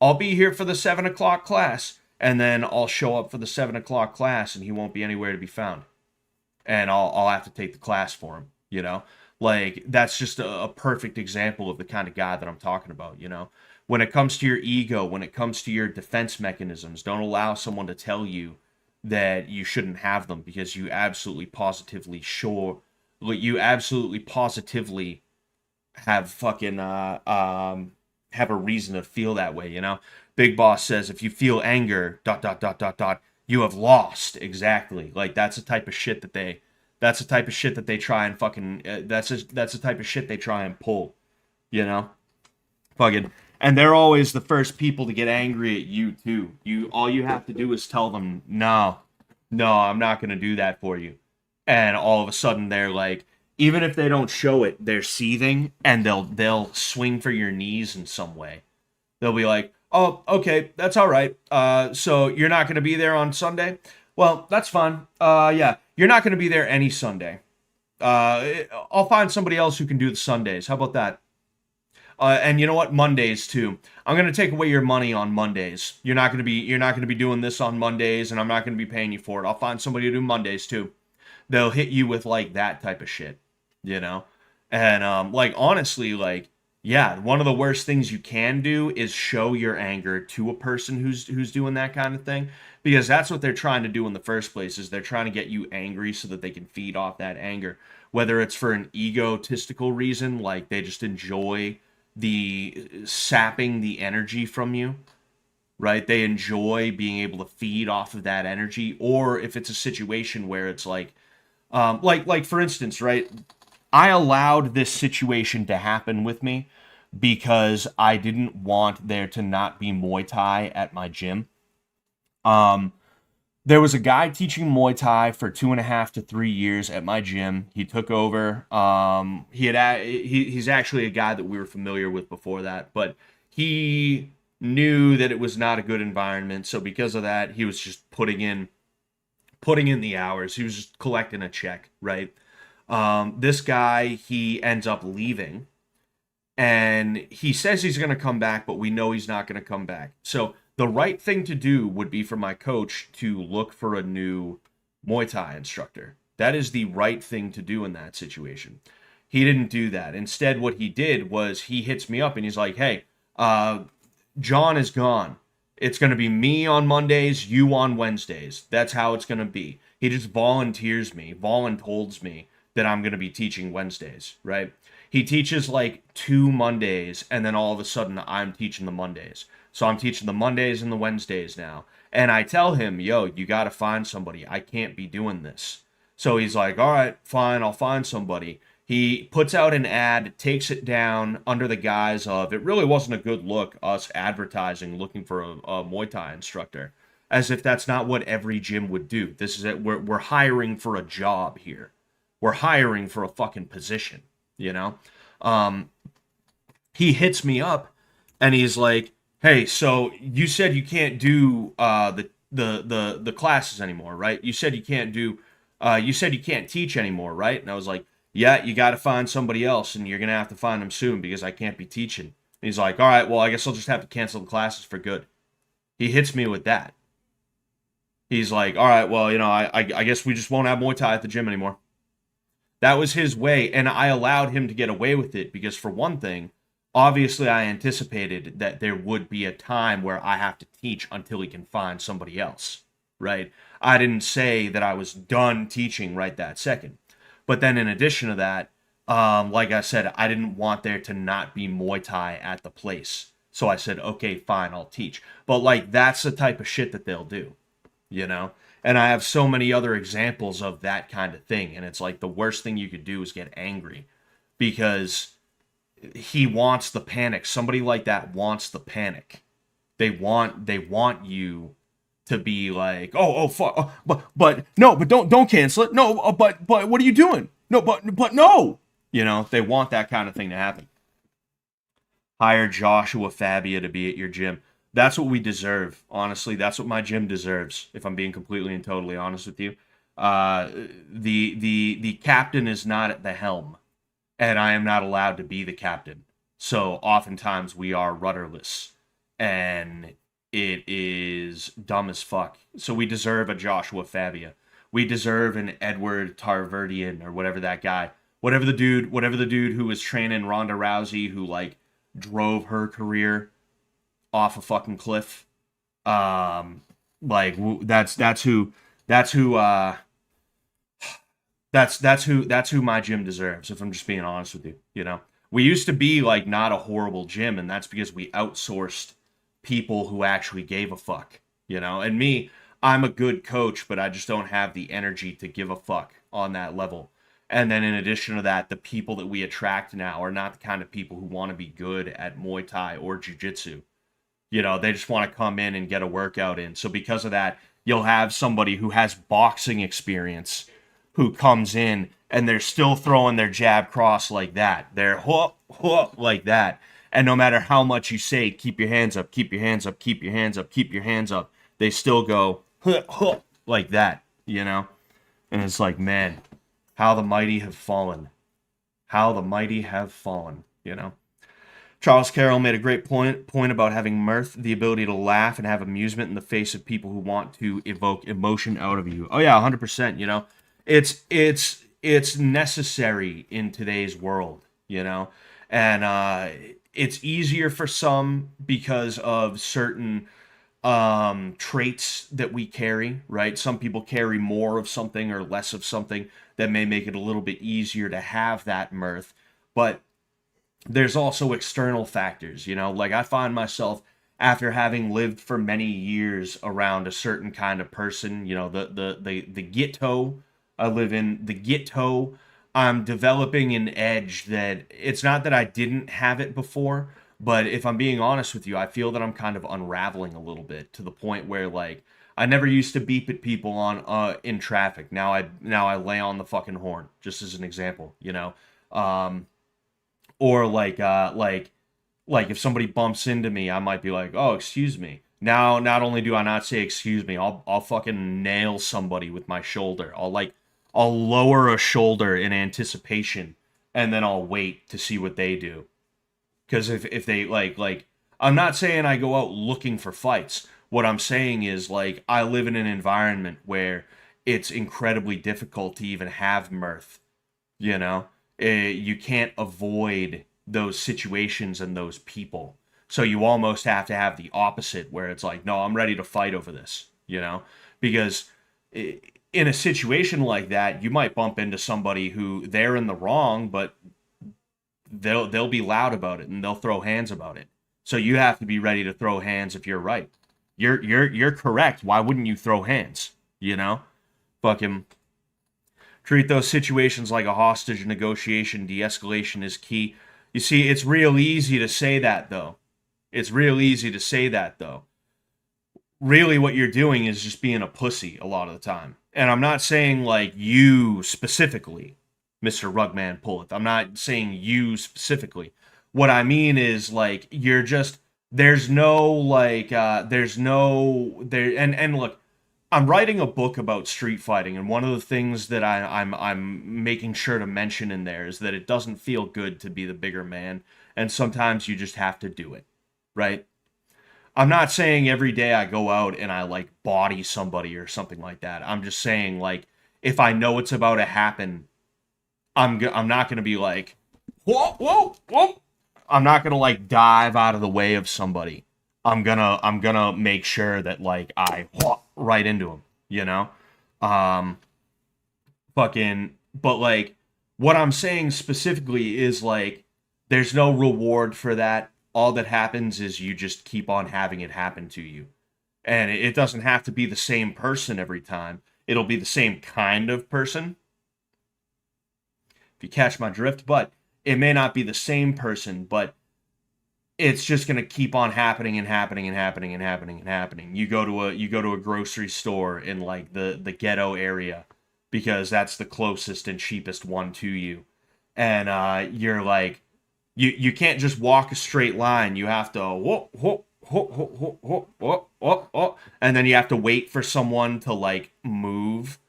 I'll be here for the 7 o'clock class. And then I'll show up for the 7 o'clock class and he won't be anywhere to be found. And I'll have to take the class for him, you know? Like, that's just a perfect example of the kind of guy that I'm talking about, you know? When it comes to your ego, when it comes to your defense mechanisms, don't allow someone to tell you that you shouldn't have them, because you absolutely positively have fucking have a reason to feel that way, you know? Big Boss says if you feel anger, ... you have lost. Exactly. Like, that's the type of shit that they try and fucking that's the type of shit they try and pull, you know? Fucking, and they're always the first people to get angry at you too. All you have to do is tell them, no, I'm not going to do that for you. And all of a sudden they're like, even if they don't show it, they're seething, and they'll swing for your knees in some way. They'll be like, oh, okay, that's all right. So you're not going to be there on Sunday? Well, that's fine. Yeah, you're not going to be there any Sunday. I'll find somebody else who can do the Sundays. How about that? And you know what? Mondays too. I'm going to take away your money on Mondays. You're not going to be doing this on Mondays, and I'm not going to be paying you for it. I'll find somebody to do Mondays too. They'll hit you with like that type of shit, you know? And like, honestly, like, yeah, one of the worst things you can do is show your anger to a person who's doing that kind of thing, because that's what they're trying to do in the first place. Is they're trying to get you angry so that they can feed off that anger, whether it's for an egotistical reason, like they just enjoy the sapping the energy from you, right? They enjoy being able to feed off of that energy. Or if it's a situation where it's like for instance, right? I allowed this situation to happen with me because I didn't want there to not be Muay Thai at my gym. There was a guy teaching Muay Thai for 2.5 to 3 years at my gym. He took over. He's actually a guy that we were familiar with before that, but he knew that it was not a good environment. So because of that, he was just putting in the hours. He was just collecting a check, right? This guy, he ends up leaving, and he says he's going to come back, but we know he's not going to come back. So the right thing to do would be for my coach to look for a new Muay Thai instructor. That is the right thing to do in that situation. He didn't do that. Instead, what he did was he hits me up and he's like, hey, John is gone. It's going to be me on Mondays, you on Wednesdays. That's how it's going to be. He just volunteers me that I'm going to be teaching Wednesdays, right? He teaches like 2 Mondays, and then all of a sudden I'm teaching the Mondays. So I'm teaching the Mondays and the Wednesdays now. And I tell him, yo, you got to find somebody. I can't be doing this. So he's like, all right, fine, I'll find somebody. He puts out an ad, takes it down under the guise of, it really wasn't a good look, us advertising, looking for a Muay Thai instructor. As if that's not what every gym would do. This is it. We're hiring for a job here. We're hiring for a fucking position, you know? He hits me up and he's like, hey, so you said you can't do the classes anymore, right? You said you can't teach anymore, right? And I was like, yeah, you got to find somebody else, and you're going to have to find them soon because I can't be teaching. And he's like, all right, well, I guess I'll just have to cancel the classes for good. He hits me with that. He's like, all right, well, you know, I guess we just won't have Muay Thai at the gym anymore. That was his way, and I allowed him to get away with it because, for one thing, Obviously, I anticipated that there would be a time where I have to teach until he can find somebody else, right? I didn't say that I was done teaching right that second. But then, in addition to that, like I said, I didn't want there to not be Muay Thai at the place. So I said, okay, fine, I'll teach. But, like, that's the type of shit that they'll do, you know? And I have so many other examples of that kind of thing. And it's like the worst thing you could do is get angry because he wants the panic. Somebody like that wants the panic. They want you to be like, oh fuck, but no, but don't cancel it. No, but what are you doing? No, but no. You know, they want that kind of thing to happen. Hire Joshua Fabia to be at your gym. That's what we deserve. Honestly, that's what my gym deserves. If I'm being completely and totally honest with you, uh, the captain is not at the helm, and I am not allowed to be the captain. So oftentimes we are rudderless, and it is dumb as fuck. So we deserve a Joshua Fabia. We deserve an Edward Tarverdian or whatever that guy, whatever the dude who was training Ronda Rousey, who like drove her career off a fucking cliff. Like that's who my gym deserves, if I'm just being honest with you, you know. We used to be like not a horrible gym, and that's because we outsourced people who actually gave a fuck, you know. And me, I'm a good coach, but I just don't have the energy to give a fuck on that level. And then in addition to that, the people that we attract now are not the kind of people who want to be good at Muay Thai or Jiu-Jitsu. You know, they just want to come in and get a workout in. So because of that, you'll have somebody who has boxing experience who comes in and they're still throwing their jab cross like that. They're hook, hook like that. And no matter how much you say, keep your hands up, keep your hands up, keep your hands up, keep your hands up, they still go hook, hook like that, you know? And it's like, man, how the mighty have fallen. How the mighty have fallen, you know? Charles Carroll made a great point about having mirth, the ability to laugh and have amusement in the face of people who want to evoke emotion out of you. Oh yeah, 100%, you know. It's necessary in today's world, you know. And it's easier for some because of certain traits that we carry, right? Some people carry more of something or less of something that may make it a little bit easier to have that mirth. But there's also external factors, you know, like I find myself after having lived for many years around a certain kind of person, you know, the ghetto. I live in the ghetto. I'm developing an edge that it's not that I didn't have it before, but if I'm being honest with you, I feel that I'm kind of unraveling a little bit to the point where like I never used to beep at people on in traffic. Now I lay on the fucking horn, just as an example, you know. Or like if somebody bumps into me, I might be like, "Oh, excuse me." Now, not only do I not say excuse me, I'll fucking nail somebody with my shoulder. I'll lower a shoulder in anticipation, and then I'll wait to see what they do. Because if they like, I'm not saying I go out looking for fights. What I'm saying is like I live in an environment where it's incredibly difficult to even have mirth. You know, you can't avoid those situations and those people. So you almost have to have the opposite, where it's like, no, I'm ready to fight over this. You know, because in a situation like that, you might bump into somebody who they're in the wrong, but they'll be loud about it and they'll throw hands about it. So you have to be ready to throw hands if you're right. You're correct. Why wouldn't you throw hands? You know, fucking treat those situations like a hostage negotiation. De-escalation is key. You see, it's real easy to say that though. It's real easy to say that though. Really, what you're doing is just being a pussy a lot of the time. And I'm not saying like you specifically, Mr. Rugman Pulleth. I'm not saying you specifically. What I mean is like you're just there's no like there's no there and look, I'm writing a book about street fighting, and one of the things that I'm making sure to mention in there is that it doesn't feel good to be the bigger man, and sometimes you just have to do it, right? I'm not saying every day I go out and I like body somebody or something like that. I'm just saying like if I know it's about to happen, I'm not gonna be like whoa whoa whoa. like dive out of the way of somebody. I'm gonna make sure that like I right into him, you know? Fucking, but like what I'm saying specifically is like there's no reward for that. All that happens is you just keep on having it happen to you. And it doesn't have to be the same person every time. It'll be the same kind of person, if you catch my drift, but it may not be the same person, but it's just going to keep on happening and happening and happening and happening and happening. You go to a grocery store in like the ghetto area because that's the closest and cheapest one to you. And you're like you can't just walk a straight line. You have to whoop whoop whoop whoop whoop whoop whoop whoop, whoop, and then you have to wait for someone to like move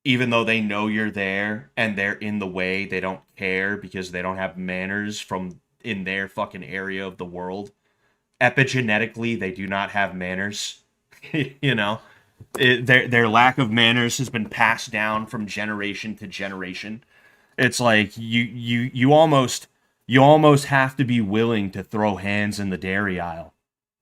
even though they know you're there and they're in the way. They don't care because they don't have manners from in their fucking area of the world. Epigenetically, they do not have manners. You know, their lack of manners has been passed down from generation to generation. It's like you almost have to be willing to throw hands in the dairy aisle,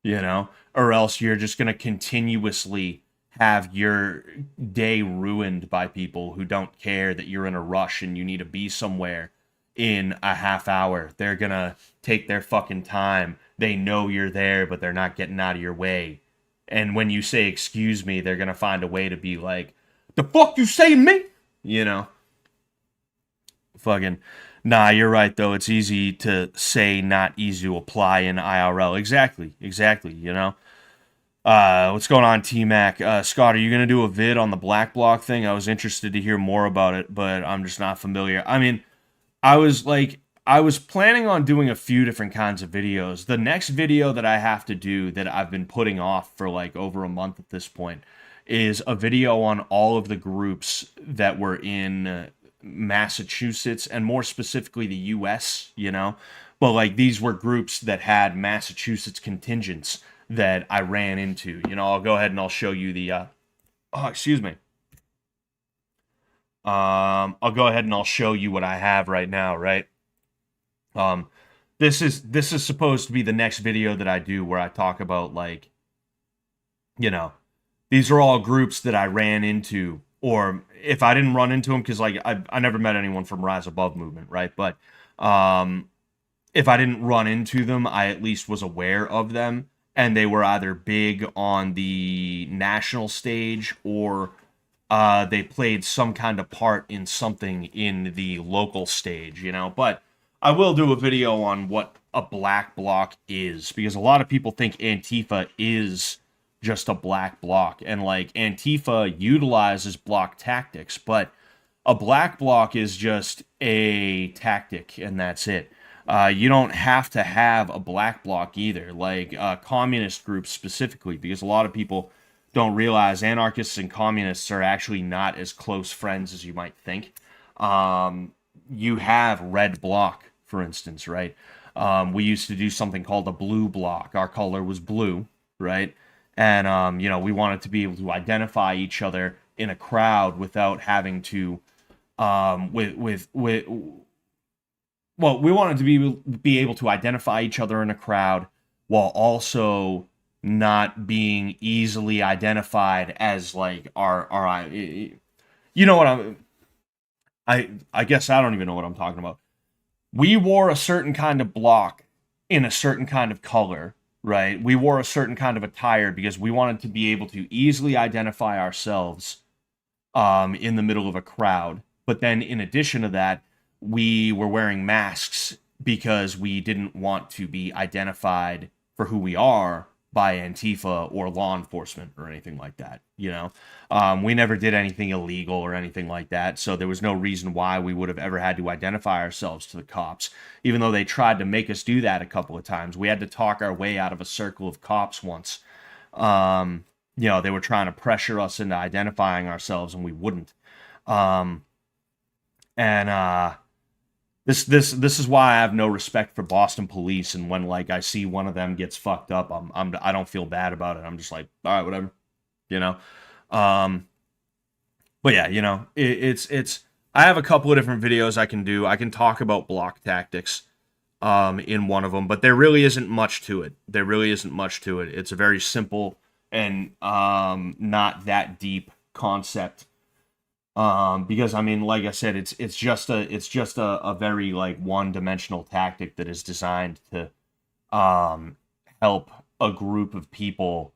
you know, or else you're just gonna continuously have your day ruined by people who don't care that you're in a rush and you need to be somewhere in a half hour. They're gonna take their fucking time. They know you're there, but they're not getting out of your way. And when you say excuse me, they're gonna find a way to be like, the fuck you say to me? You know? Fucking nah, you're right though. It's easy to say, not easy to apply in IRL. Exactly, you know? What's going on, T-Mac? Scott, are you going to do a vid on the Black Bloc thing? I was interested to hear more about it, but I'm just not familiar. I mean, I was planning on doing a few different kinds of videos. The next video that I have to do that I've been putting off for like over a month at this point is a video on all of the groups that were in Massachusetts and more specifically the US, you know? But like these were groups that had Massachusetts contingents that I ran into. You know, I'll go ahead and I'll show you the excuse me. I'll go ahead and I'll show you what I have right now, right? This is supposed to be the next video that I do where I talk about like, you know, these are all groups that I ran into, or if I didn't run into them, because like I never met anyone from Rise Above movement, right? But if I didn't run into them, I at least was aware of them. And they were either big on the national stage or they played some kind of part in something in the local stage, you know. But I will do a video on what a Black Bloc is, because a lot of people think Antifa is just a Black Bloc. And like Antifa utilizes block tactics, but a Black Bloc is just a tactic and that's it. You don't have to have a Black Bloc either, like communist groups specifically, because a lot of people don't realize anarchists and communists are actually not as close friends as you might think. You have Red Bloc, for instance, right? We used to do something called a Blue Bloc. Our color was blue, right? And, you know, we wanted to be able to identify each other in a crowd without having to, well, we wanted to be able to identify each other in a crowd while also not being easily identified as like our you know what I guess I don't even know what I'm talking about. We wore a certain kind of block in a certain kind of color, right? We wore a certain kind of attire because we wanted to be able to easily identify ourselves in the middle of a crowd. But then in addition to that, we were wearing masks because we didn't want to be identified for who we are by Antifa or law enforcement or anything like that, you know? We never did anything illegal or anything like that, so there was no reason why we would have ever had to identify ourselves to the cops, even though they tried to make us do that a couple of times. We had to talk our way out of a circle of cops once. You know, they were trying to pressure us into identifying ourselves, and we wouldn't. This is why I have no respect for Boston police, and when like I see one of them gets fucked up, I don't feel bad about it. I'm just like, all right, whatever, you know. But yeah, you know, it's I have a couple of different videos I can do. I can talk about block tactics. in one of them, but there really isn't much to it. There really isn't much to it. It's a very simple and not that deep concept. Because I mean, like I said, it's just a very like one-dimensional tactic that is designed to help a group of people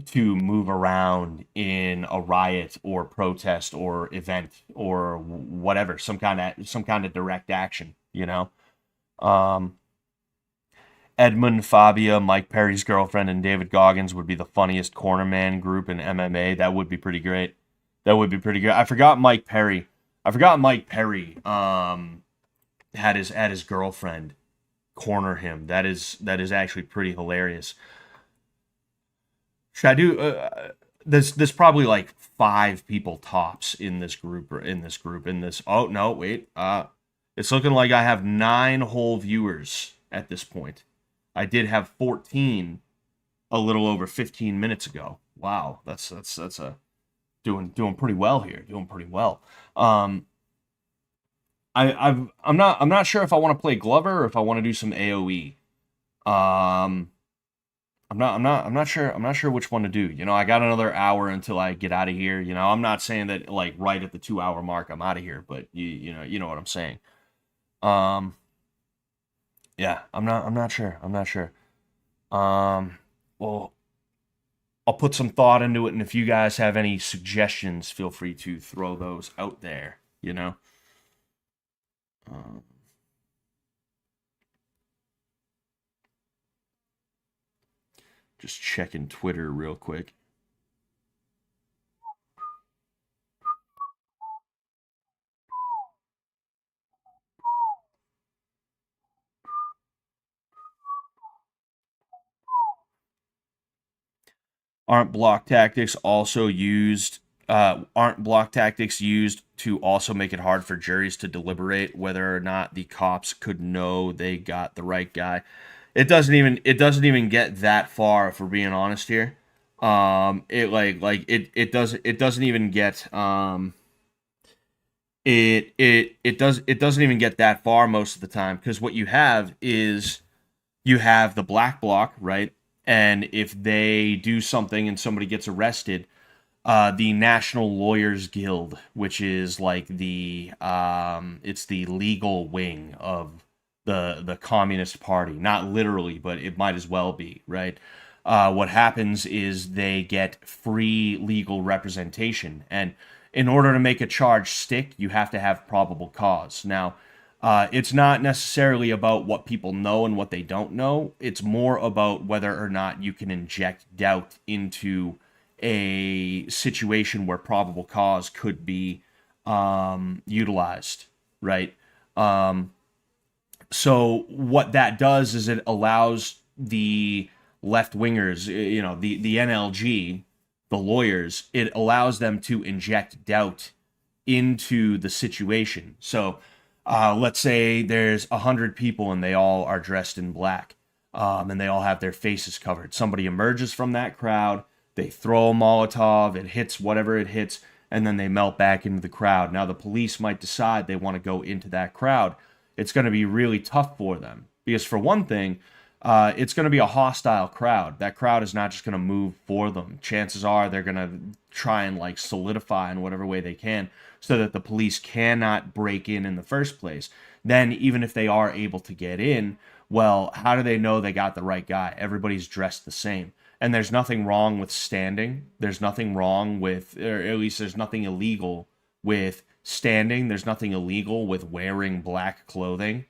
to move around in a riot or protest or event or whatever, some kind of direct action, you know. Um, Edmund Fabia, Mike Perry's girlfriend, and David Goggins would be the funniest cornerman group in MMA. That would be pretty great. That would be pretty good. I forgot Mike Perry. Had his girlfriend corner him. That is actually pretty hilarious. Should I do there's probably like 5 people tops in this group or in this. Oh no, wait. It's looking like I have 9 whole viewers at this point. I did have 14 a little over 15 minutes ago. Wow, that's a doing pretty well here. Doing pretty well. I'm not sure if I want to play Glover or if I want to do some AoE. I'm not sure which one to do. You know, I got another hour until I get out of here. You know, I'm not saying that like right at the 2-hour mark I'm out of here, but you know what I'm saying. Um, yeah, I'm not sure. I'm not sure. Well, I'll put some thought into it, and if you guys have any suggestions, feel free to throw those out there. You know. Um, just checking Twitter real quick. Aren't block tactics also used? Aren't block tactics used to also make it hard for juries to deliberate whether or not the cops could know they got the right guy? It doesn't even get that far, if we're being honest here. It doesn't even get it doesn't even get that far most of the time, because what you have is you have the black bloc, right? And if they do something and somebody gets arrested, the National Lawyers Guild, which is like it's the legal wing of the Communist Party. Not literally, but it might as well be, right? What happens is they get free legal representation, and in order to make a charge stick, you have to have probable cause. Now, it's not necessarily about what people know and what they don't know. It's more about whether or not you can inject doubt into a situation where probable cause could be utilized, right? So what that does is it allows the left wingers, the NLG, the lawyers, it allows them to inject doubt into the situation. So let's say there's 100 people and they all are dressed in black, and they all have their faces covered. Somebody emerges from that crowd, they throw a Molotov, it hits whatever it hits, and then they melt back into the crowd. Now the police might decide they want to go into that crowd. It's going to be really tough for them because, for one thing, it's going to be a hostile crowd. That crowd is not just going to move for them. Chances are they're going to try and like solidify in whatever way they can so that the police cannot break in the first place. Then even if they are able to get in, well, how do they know they got the right guy? Everybody's dressed the same. And there's nothing wrong with standing. There's nothing wrong with, or at least there's nothing illegal with standing. There's nothing illegal with wearing black clothing.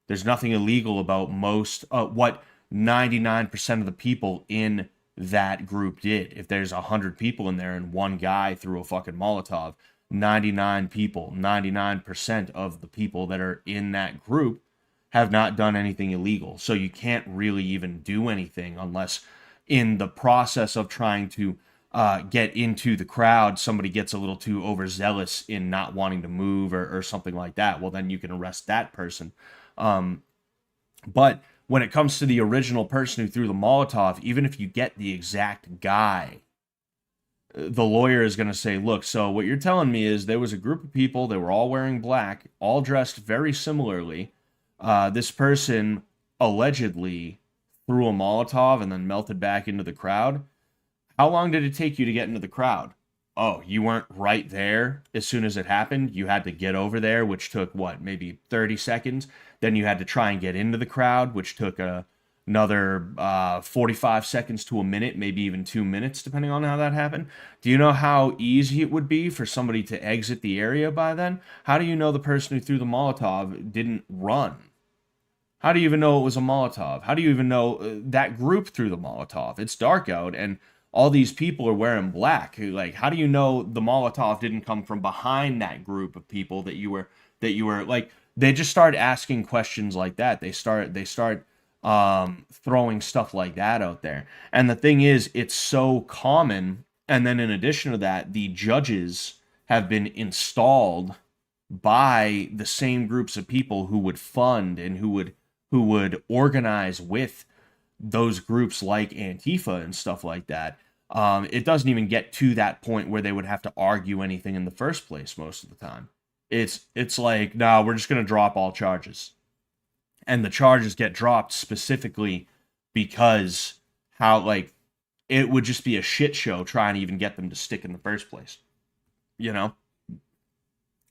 There's nothing illegal about what 99% of the people in that group did. If there's 100 people in there and one guy threw a fucking Molotov, 99 people, 99% of the people that are in that group have not done anything illegal. So you can't really even do anything unless in the process of trying to get into the crowd, somebody gets a little too overzealous in not wanting to move or something like that. Well, then you can arrest that person. But when it comes to the original person who threw the Molotov, even if you get the exact guy, the lawyer is going to say, look, so what you're telling me is there was a group of people, they were all wearing black, all dressed very similarly. This person allegedly threw a Molotov and then melted back into the crowd. How long did it take you to get into the crowd? Oh, you weren't right there as soon as it happened. You had to get over there, which took what, maybe 30 seconds. Then you had to try and get into the crowd, which took another 45 seconds to a minute, maybe even 2 minutes, depending on how that happened. Do you know how easy it would be for somebody to exit the area by then? How do you know the person who threw the Molotov didn't run? How do you even know it was a Molotov? How do you even know that group threw the Molotov? It's dark out and all these people are wearing black. Like, how do you know the Molotov didn't come from behind that group of people that you were like? They just start asking questions like that. They start throwing stuff like that out there. And the thing is, it's so common. And then in addition to that, the judges have been installed by the same groups of people who would fund and who would organize with those groups like Antifa and stuff like that. It doesn't even get to that point where they would have to argue anything in the first place most of the time. It's like, no, we're just gonna drop all charges. And the charges get dropped specifically because how like it would just be a shit show trying to even get them to stick in the first place. You know?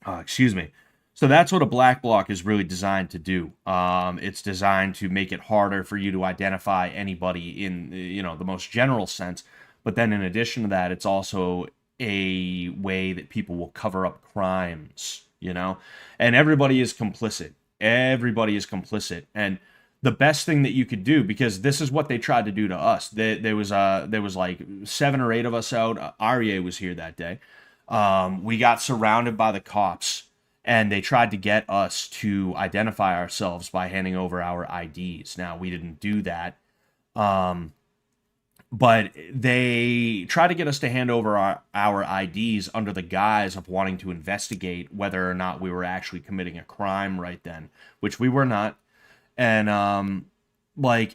Excuse me. So that's what a black bloc is really designed to do. It's designed to make it harder for you to identify anybody in, the most general sense. But then in addition to that, it's also a way that people will cover up crimes. And everybody is complicit. Everybody is complicit. And the best thing that you could do, because this is what they tried to do to us. There was like 7 or 8 of us out. Aryeh was here that day. We got surrounded by the cops, and they tried to get us to identify ourselves by handing over our IDs. Now, we didn't do that, but they tried to get us to hand over our IDs under the guise of wanting to investigate whether or not we were actually committing a crime right then, which we were not. And,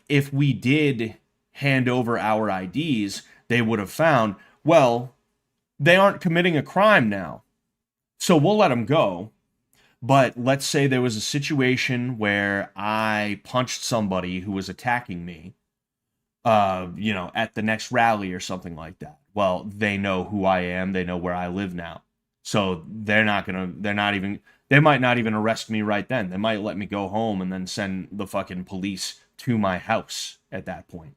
if we did hand over our IDs, they would have found, well, they aren't committing a crime now. So we'll let them go. But let's say there was a situation where I punched somebody who was attacking me, at the next rally or something like that. Well, they know who I am. They know where I live now. So they might not even arrest me right then. They might let me go home and then send the fucking police to my house at that point.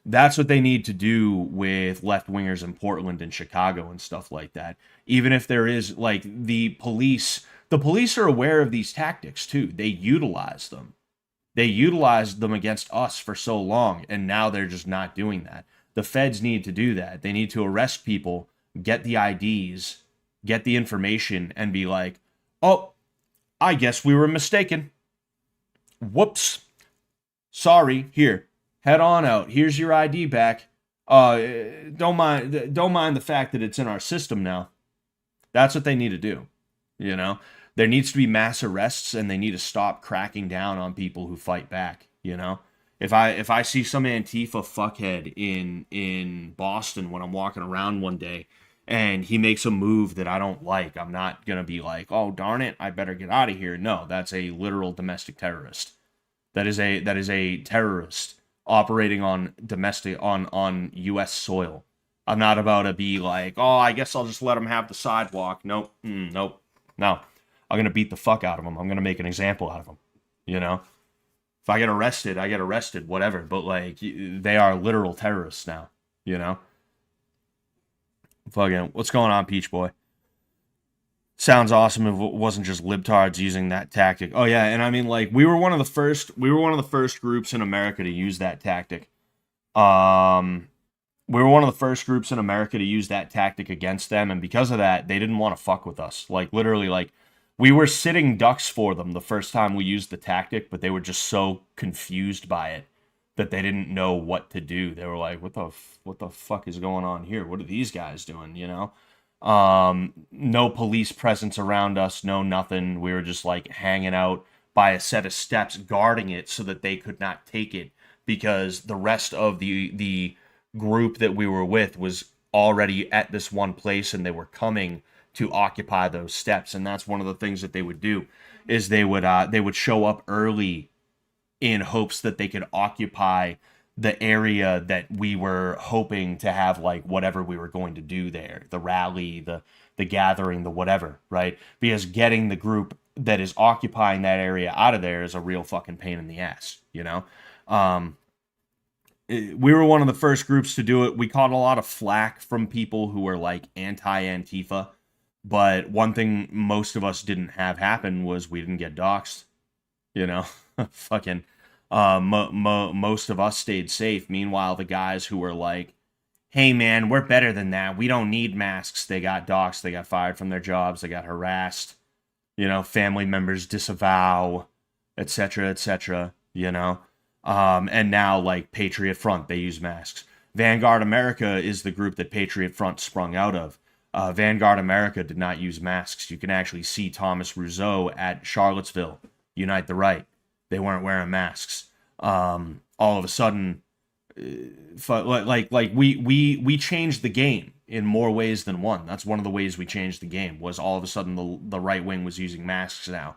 That's what they need to do with left-wingers in Portland and Chicago and stuff like that. Even if there is, like, the police are aware of these tactics, too. They utilize them. They utilized them against us for so long, and now they're just not doing that. The feds need to do that. They need to arrest people, get the IDs, get the information, and be like, oh, I guess we were mistaken. Whoops. Sorry, here. Head on out. Here's your ID back. Don't mind the fact that it's in our system now. That's what they need to do. There needs to be mass arrests, and they need to stop cracking down on people who fight back. If I see some Antifa fuckhead in Boston when I'm walking around one day, and he makes a move that I don't like, I'm not gonna be like, oh darn it, I better get out of here. No, that's a literal domestic terrorist. That is a terrorist operating on U.S. soil. I'm not about to be like, oh, I guess I'll just let him have the sidewalk. Nope, nope, no. I'm gonna beat the fuck out of him. I'm gonna make an example out of him. If I get arrested, I get arrested. Whatever. But like, they are literal terrorists now. Fucking, what's going on, Peach Boy? Sounds awesome if it wasn't just libtards using that tactic. Oh yeah, and I mean, like, we were one of the first groups in America to use that tactic. We were one of the first groups in America to use that tactic against them, and because of that, they didn't want to fuck with us. Like, literally, like, we were sitting ducks for them the first time we used the tactic, but they were just so confused by it that they didn't know what to do. They were like, what the fuck is going on here? What are these guys doing, No police presence around us, no nothing. We were just like hanging out by a set of steps, guarding it so that they could not take it, because the rest of the group that we were with was already at this one place, and they were coming to occupy those steps. And that's one of the things that they would do, is they would show up early in hopes that they could occupy the area that we were hoping to have, like whatever we were going to do there, the rally, the gathering, the whatever, right? Because getting the group that is occupying that area out of there is a real fucking pain in the ass, you know? We were one of the first groups to do it. We caught a lot of flack from people who were like anti-Antifa, but one thing most of us didn't have happen was we didn't get doxxed, you know? Fucking most of us stayed safe. Meanwhile, the guys who were like, hey man, we're better than that, we don't need masks, they got doxxed, they got fired from their jobs, they got harassed, you know, family members disavow, etc., you know. And now, like, Patriot Front, they use masks. Vanguard America is the group that Patriot Front sprung out of. Vanguard America did not use masks. You can actually see Thomas Rousseau at Charlottesville, Unite the Right. They weren't wearing masks. All of a sudden, we changed the game in more ways than one. That's one of the ways we changed the game, was all of a sudden the right wing was using masks now,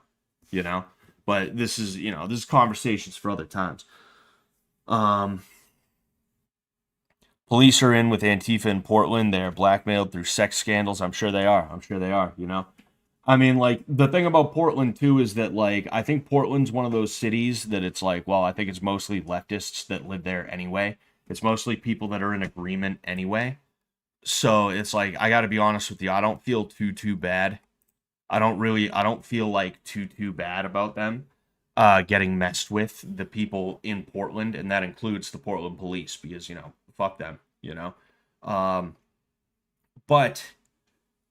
you know. But this is, you know, this is conversations for other times. Police are in with Antifa in Portland. They're blackmailed through sex scandals. I'm sure they are. You know. I mean, like, the thing about Portland, too, is that, like, I think Portland's one of those cities that it's like, well, I think it's mostly leftists that live there anyway. It's mostly people that are in agreement anyway. So it's like, I got to be honest with you, I don't feel too bad. I don't feel like too bad about them getting messed with, the people in Portland, and that includes the Portland police, because, you know, fuck them, you know. But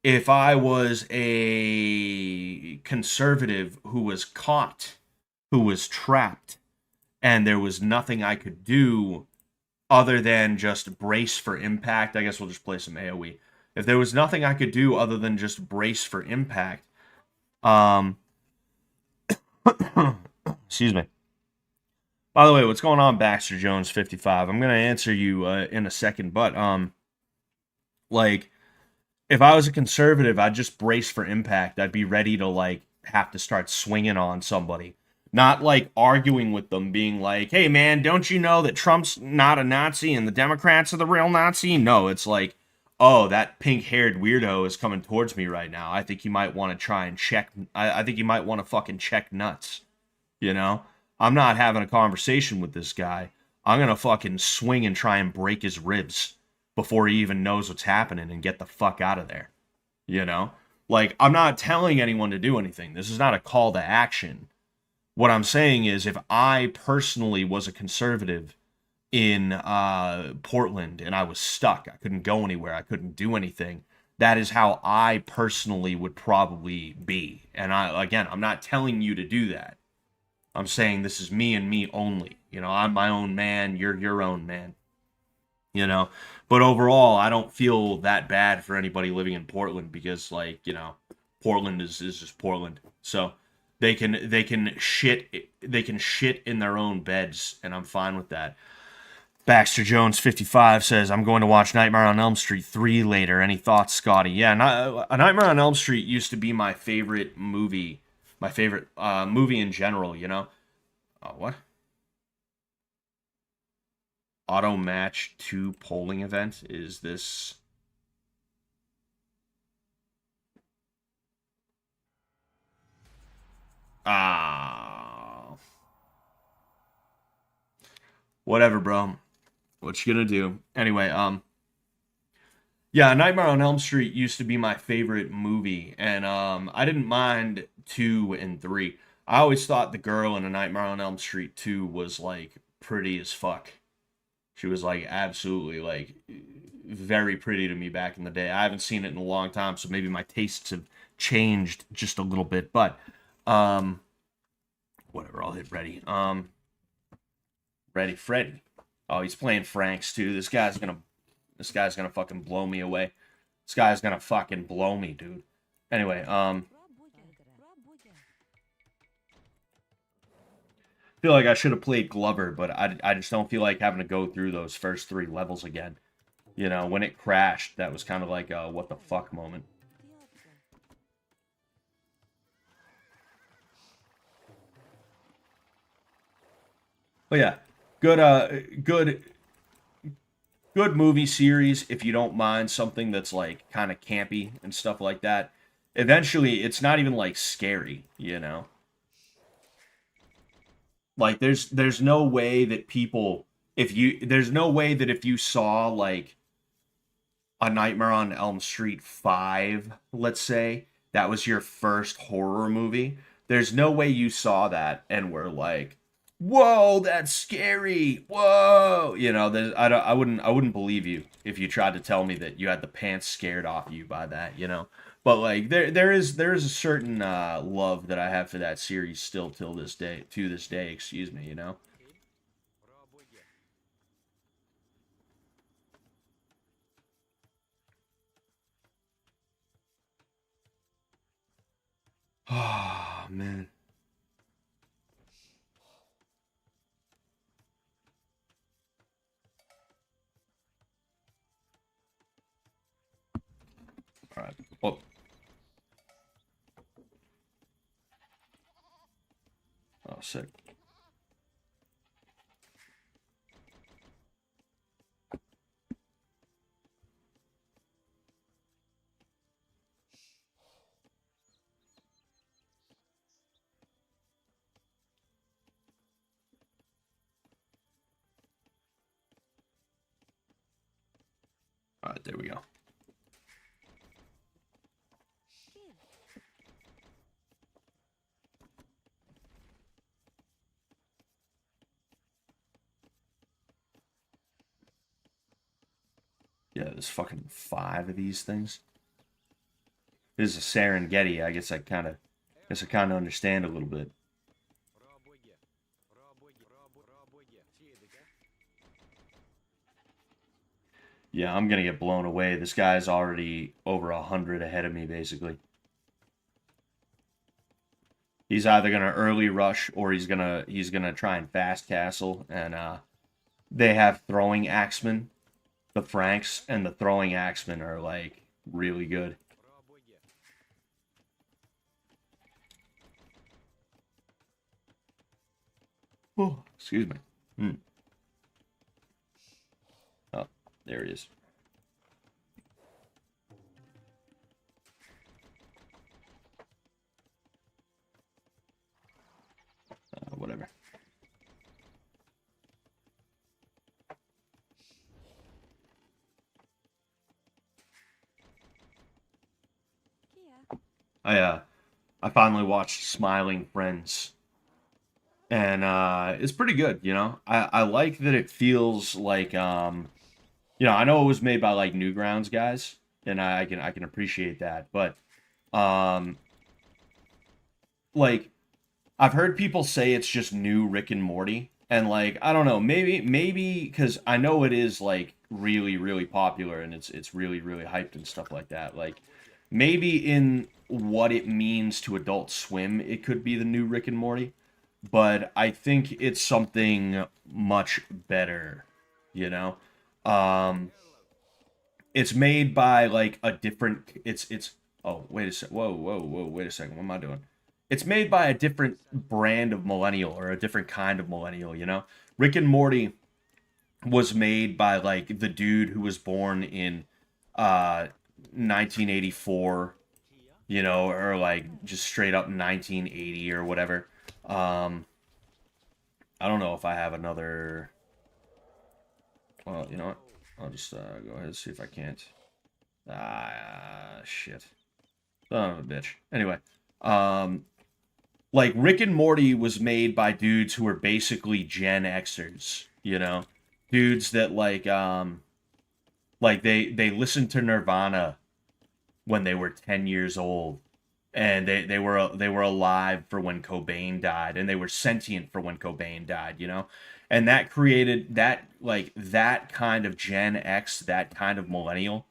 if I was a conservative who was caught, who was trapped, and there was nothing I could do other than just brace for impact, I guess we'll just play some AoE. If there was nothing I could do other than just brace for impact, excuse me. By the way, what's going on, Baxter Jones 55? I'm gonna answer you in a second, but like, if I was a conservative, I'd just brace for impact. I'd be ready to, like, have to start swinging on somebody. Not, like, arguing with them, being like, hey, man, don't you know that Trump's not a Nazi and the Democrats are the real Nazi? No, it's like, oh, that pink-haired weirdo is coming towards me right now. I think you might want to try and check. I think you might want to fucking check nuts, you know? I'm not having a conversation with this guy. I'm going to fucking swing and try and break his ribs before he even knows what's happening and get the fuck out of there, you know? Like, I'm not telling anyone to do anything. This is not a call to action. What I'm saying is, if I personally was a conservative in Portland and I was stuck, I couldn't go anywhere, I couldn't do anything, that is how I personally would probably be. And I'm not telling you to do that. I'm saying this is me and me only. You know, I'm my own man, you're your own man. You know, but overall, I don't feel that bad for anybody living in Portland, because, like, you know, Portland is just Portland. So they can shit in their own beds, and I'm fine with that. Baxter Jones 55 says, I'm going to watch Nightmare on Elm Street 3 later. Any thoughts, Scotty? Yeah, Nightmare on Elm Street used to be my favorite movie. My favorite movie in general, you know? What? Auto Match 2 polling event? Is this... Whatever, bro. What you gonna do? Anyway, yeah, Nightmare on Elm Street used to be my favorite movie, and I didn't mind 2 and 3. I always thought the girl in A Nightmare on Elm Street 2 was, like, pretty as fuck. She was, like, absolutely, like, very pretty to me back in the day. I haven't seen it in a long time, so maybe my tastes have changed just a little bit, but whatever, I'll hit ready. Ready Freddy. Oh, he's playing Franks too. This guy's gonna fucking blow me away. This guy's gonna fucking blow me, dude. Anyway, feel like I should have played Glover, but I just don't feel like having to go through those first 3 levels again. You know, when it crashed, that was kind of like a what the fuck moment. But yeah, good good good movie series if you don't mind something that's like kind of campy and stuff like that. Eventually, it's not even like scary, you know. Like there's no way that people if you there's no way that if you saw like a Nightmare on Elm Street 5, let's say, that was your first horror movie. There's no way you saw that and were like, "Whoa, that's scary." Whoa, you know, I wouldn't believe you if you tried to tell me that you had the pants scared off you by that, you know. But like there is a certain love that I have for that series still till this day, to this day, excuse me, you know. Oh, man. All right. Well, oh, sick. All right, there we go. Yeah, there's fucking 5 of these things. This is a Serengeti. I guess I kind of understand a little bit. Yeah, I'm gonna get blown away. This guy's already over 100 ahead of me, basically. He's either gonna early rush or he's gonna try and fast castle. And they have throwing axemen. The Franks and the throwing axemen are like really good. Oh, excuse me. Hmm. Oh, there he is. Whatever. I finally watched Smiling Friends, and it's pretty good. You know, I like that it feels like I know it was made by like Newgrounds guys, and I can appreciate that, but um, like I've heard people say it's just new Rick and Morty, and like I don't know, maybe because I know it is like really really popular and it's really really hyped and stuff like that. Like maybe in what it means to Adult Swim, it could be the new Rick and Morty, but I think it's something much better, you know. Um, it's made by like a different. It's oh wait a sec. Whoa, wait a second. What am I doing? It's made by a different brand of millennial or a different kind of millennial, you know? Rick and Morty was made by like the dude who was born in 1984, you know, or like just straight up 1980 or whatever. Um I don't know if I have another. Well, you know what? I'll just go ahead and see if I can't. Shit. Son of a bitch. Anyway, um like Rick and Morty was made by dudes who were basically Gen Xers, you know, dudes that like they listened to Nirvana when they were 10 years old, and they were alive for when Cobain died, and they were sentient for when Cobain died, you know, and that created that kind of Gen X, that kind of millennial.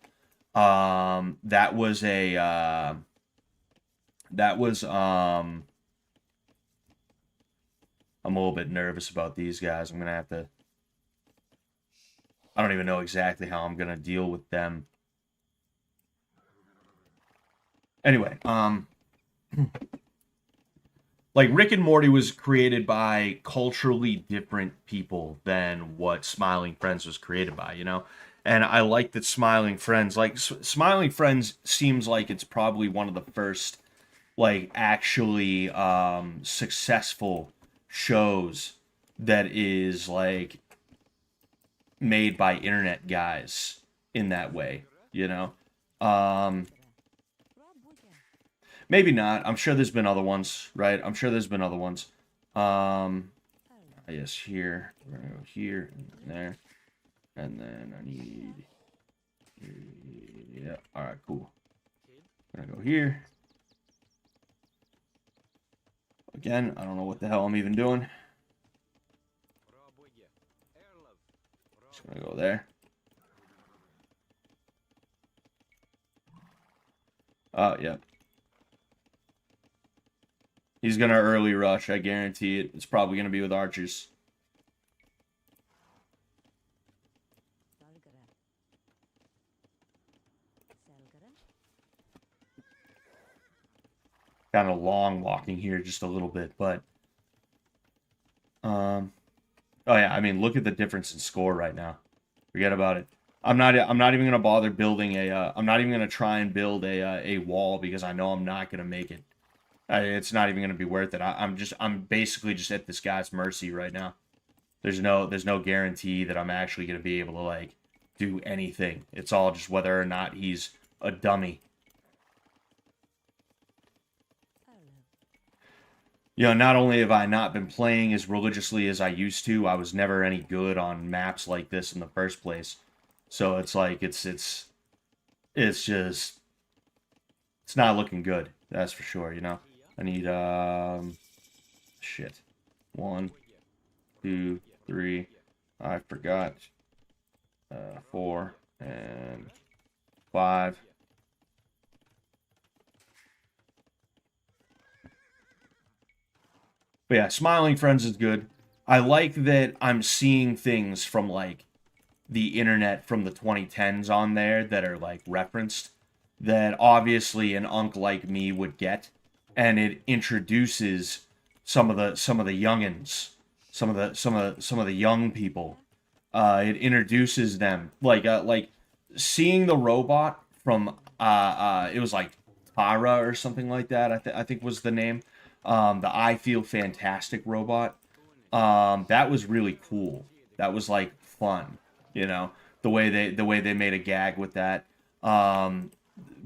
That was a that was I'm a little bit nervous about these guys. I'm gonna have to. I don't even know exactly how I'm gonna deal with them. Anyway, like Rick and Morty was created by culturally different people than what Smiling Friends was created by, you know? And I like that Smiling Friends, like Smiling Friends seems like it's probably one of the first like actually successful shows that is like made by internet guys in that way, you know? Um Maybe not. I'm sure there's been other ones, right? I'm sure there's been other ones. Yes, here. We're gonna go here and there. And then I need... Yeah, alright, cool. I'm gonna go here. Again, I don't know what the hell I'm even doing. Just gonna go there. Oh, yeah. He's gonna early rush, I guarantee it. It's probably gonna be with archers. Kind of long walking here just a little bit, but oh yeah, I mean, look at the difference in score right now. Forget about it. I'm not even gonna bother building a I'm not even gonna try and build a wall because I know I'm not gonna make it. It's not even gonna be worth it. I'm basically just at this guy's mercy right now. There's no guarantee that I'm actually gonna be able to like do anything. It's all just whether or not he's a dummy. You know, not only have I not been playing as religiously as I used to, I was never any good on maps like this in the first place. So it's like it's just it's not looking good. That's for sure, you know. I need shit. 1, 2, 3. I forgot. 4 and 5. But yeah, Smiling Friends is good. I like that I'm seeing things from like the internet from the 2010s on there that are like referenced that obviously an unk like me would get, and it introduces some of the youngins, some of the young people. It introduces them like seeing the robot from it was like Tara or something like that. I think was the name. The I Feel Fantastic robot. That was really cool. That was like fun, you know, the way they made a gag with that.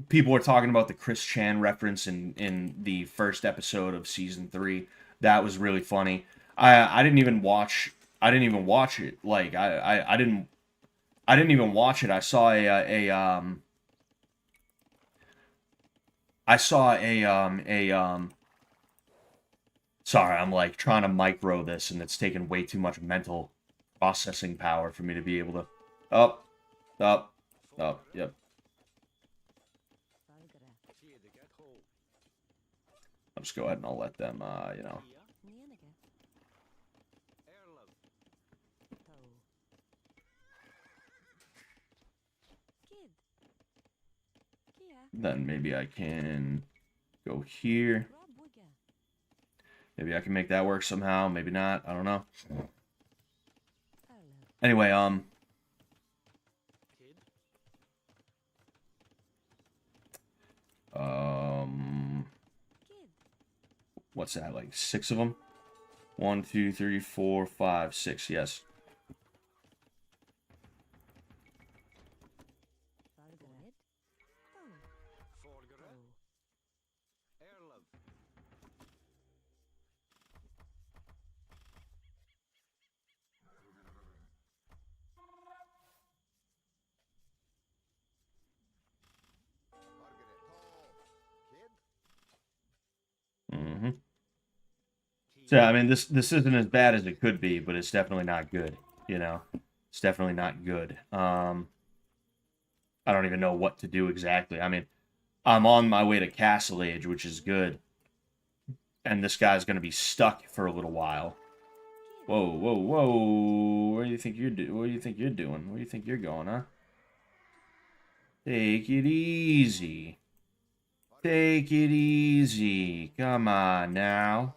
People were talking about the Chris Chan reference in the first episode of season 3. That was really funny. I didn't even watch it. Like I didn't even watch it. I saw a sorry, I'm like trying to micro this and it's taking way too much mental processing power for me to be able to up, up, up, yep. I'll just go ahead and I'll let them you know. Then maybe I can go here. Maybe I can make that work somehow. Maybe not. I don't know. Anyway, what's that? Like 6 of them? 1, 2, 3, 4, 5, 6. Yes. Mm-hmm. So I mean, this isn't as bad as it could be, but it's definitely not good. You know, it's definitely not good. I don't even know what to do exactly. I mean, I'm on my way to Castle Age, which is good, and this guy's gonna be stuck for a little while. Whoa, whoa, whoa! What do you think you're doing? What do you think you're doing? Where do you think you're going, huh? Take it easy. Take it easy. Come on now.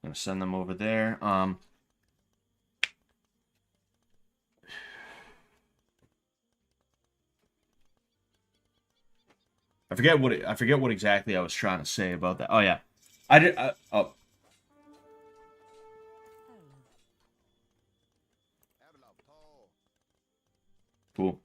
gonna send them over there. I forget what exactly I was trying to say about that. Oh yeah, oh. Cool.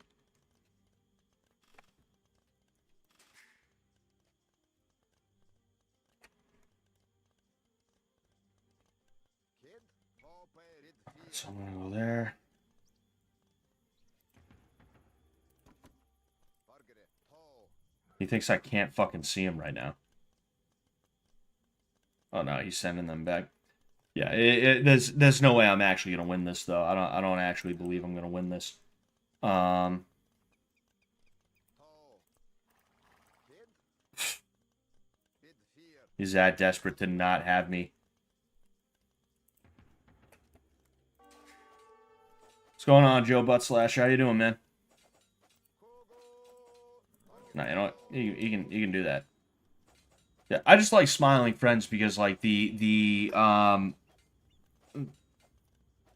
So I'm gonna go there. He thinks I can't fucking see him right now. Oh no, he's sending them back. Yeah, there's no way I'm actually gonna win this though. I don't actually believe I'm gonna win this. He's that desperate to not have me. What's going on, Joe Buttslash? How you doing, man? No, you know what? You can do that. Yeah, I just like Smiling Friends because like you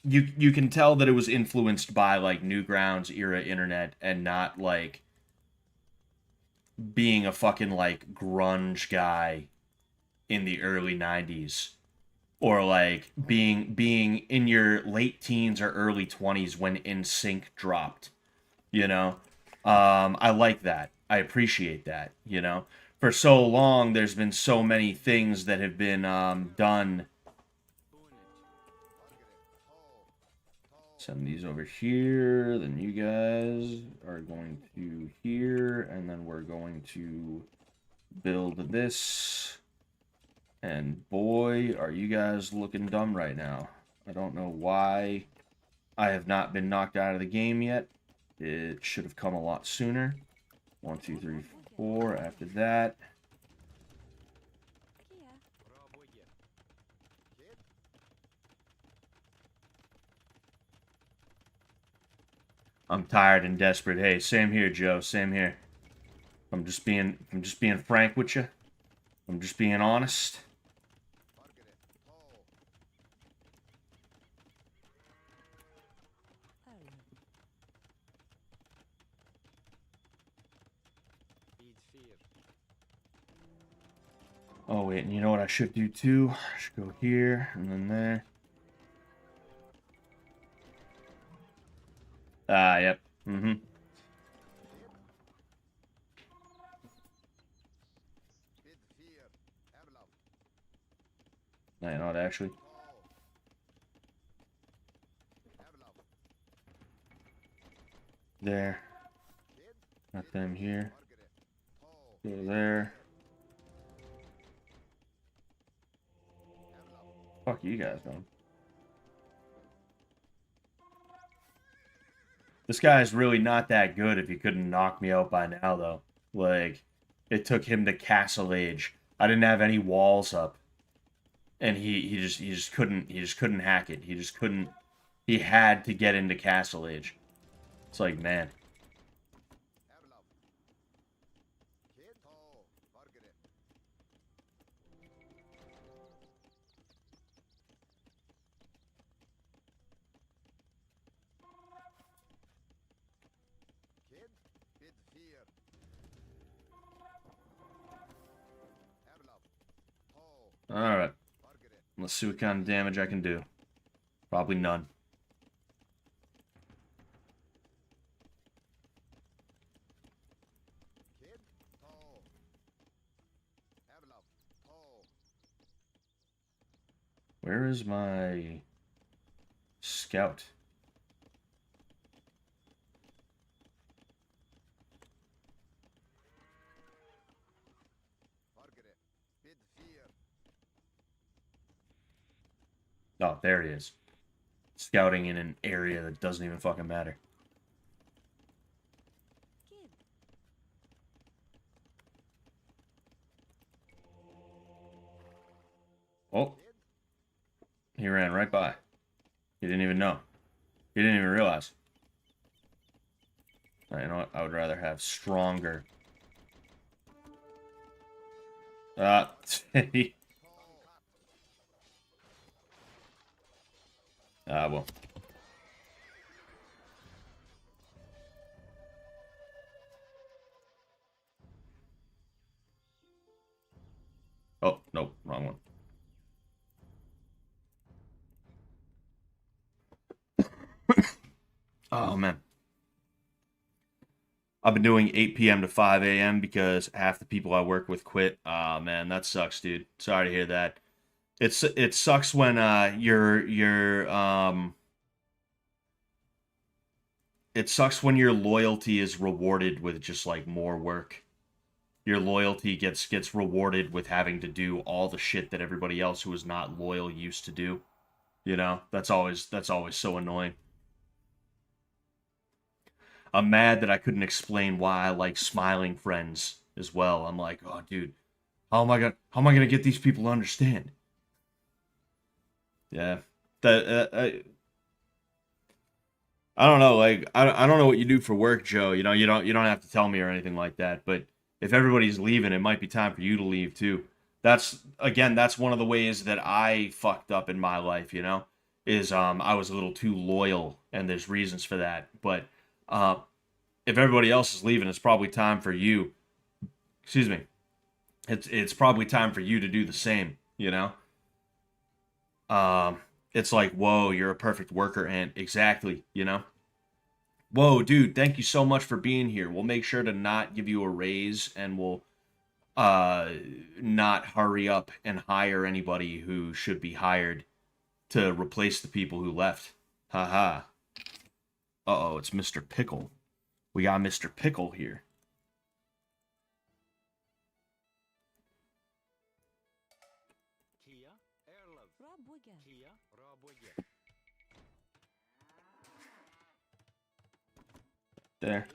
can tell that it was influenced by like Newgrounds era internet and not like being a fucking like grunge guy in the early 90s or like being in your late teens or early 20s when NSYNC dropped, you know. I like that. I appreciate that, you know. For so long there's been so many things that have been done. Send these over here, then you guys are going to here, and then we're going to build this. And boy, are you guys looking dumb right now. I don't know why I have not been knocked out of the game yet. It should have come a lot sooner. 1, 2, 3, 4. After that. I'm tired and desperate. Hey, same here, Joe. Same here. I'm just being frank with you. I'm just being honest. Oh wait, and you know what I should do too? I should go here and then there. Ah, yep. Mm-hmm. No, you know what, actually. There. Got them here. Go there. Fuck you guys, man. This guy's really not that good if he couldn't knock me out by now, though. Like, it took him to Castle Age. I didn't have any walls up. And he just couldn't hack it. He just couldn't. He had to get into Castle Age. It's like, man. Alright. Let's see what kind of damage I can do. Probably none. Where is my scout? Oh, there he is. Scouting in an area that doesn't even fucking matter. Oh. He ran right by. He didn't even know. He didn't even realize. You know what? I would rather have stronger. Well. Oh, nope, wrong one. Oh, man. I've been doing 8 p.m. to 5 a.m. because half the people I work with quit. Oh, man, that sucks, dude. Sorry to hear that. It sucks when it sucks when your loyalty is rewarded with just like more work. Your loyalty gets rewarded with having to do all the shit that everybody else who is not loyal used to do. You know, that's always so annoying. I'm mad that I couldn't explain why I like smiling friends as well. I'm like, oh, dude, how am I gonna get these people to understand? Yeah, that I don't know. Like, I don't know what you do for work, Joe. You know, you don't have to tell me or anything like that. But if everybody's leaving, it might be time for you to leave too. That's one of the ways that I fucked up in my life. You know, is I was a little too loyal, and there's reasons for that. But uh, if everybody else is leaving, it's probably time for you. Excuse me. It's probably time for you to do the same. You know. Um, it's like, whoa, you're a perfect worker, and exactly. You know. Whoa, dude, thank you so much for being here. We'll make sure to not give you a raise, and we'll uh not hurry up and hire anybody who should be hired to replace the people who left. Haha. Uh-oh, it's Mr. Pickle. We got Mr. Pickle here. There.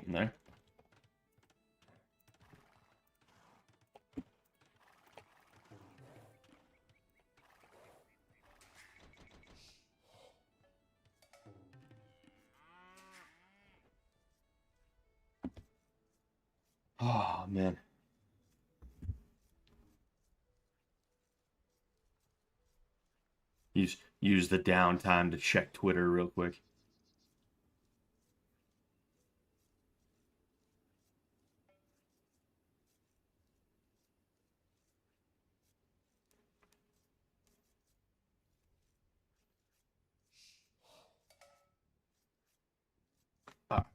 There. Oh, man. Use the downtime to check Twitter real quick.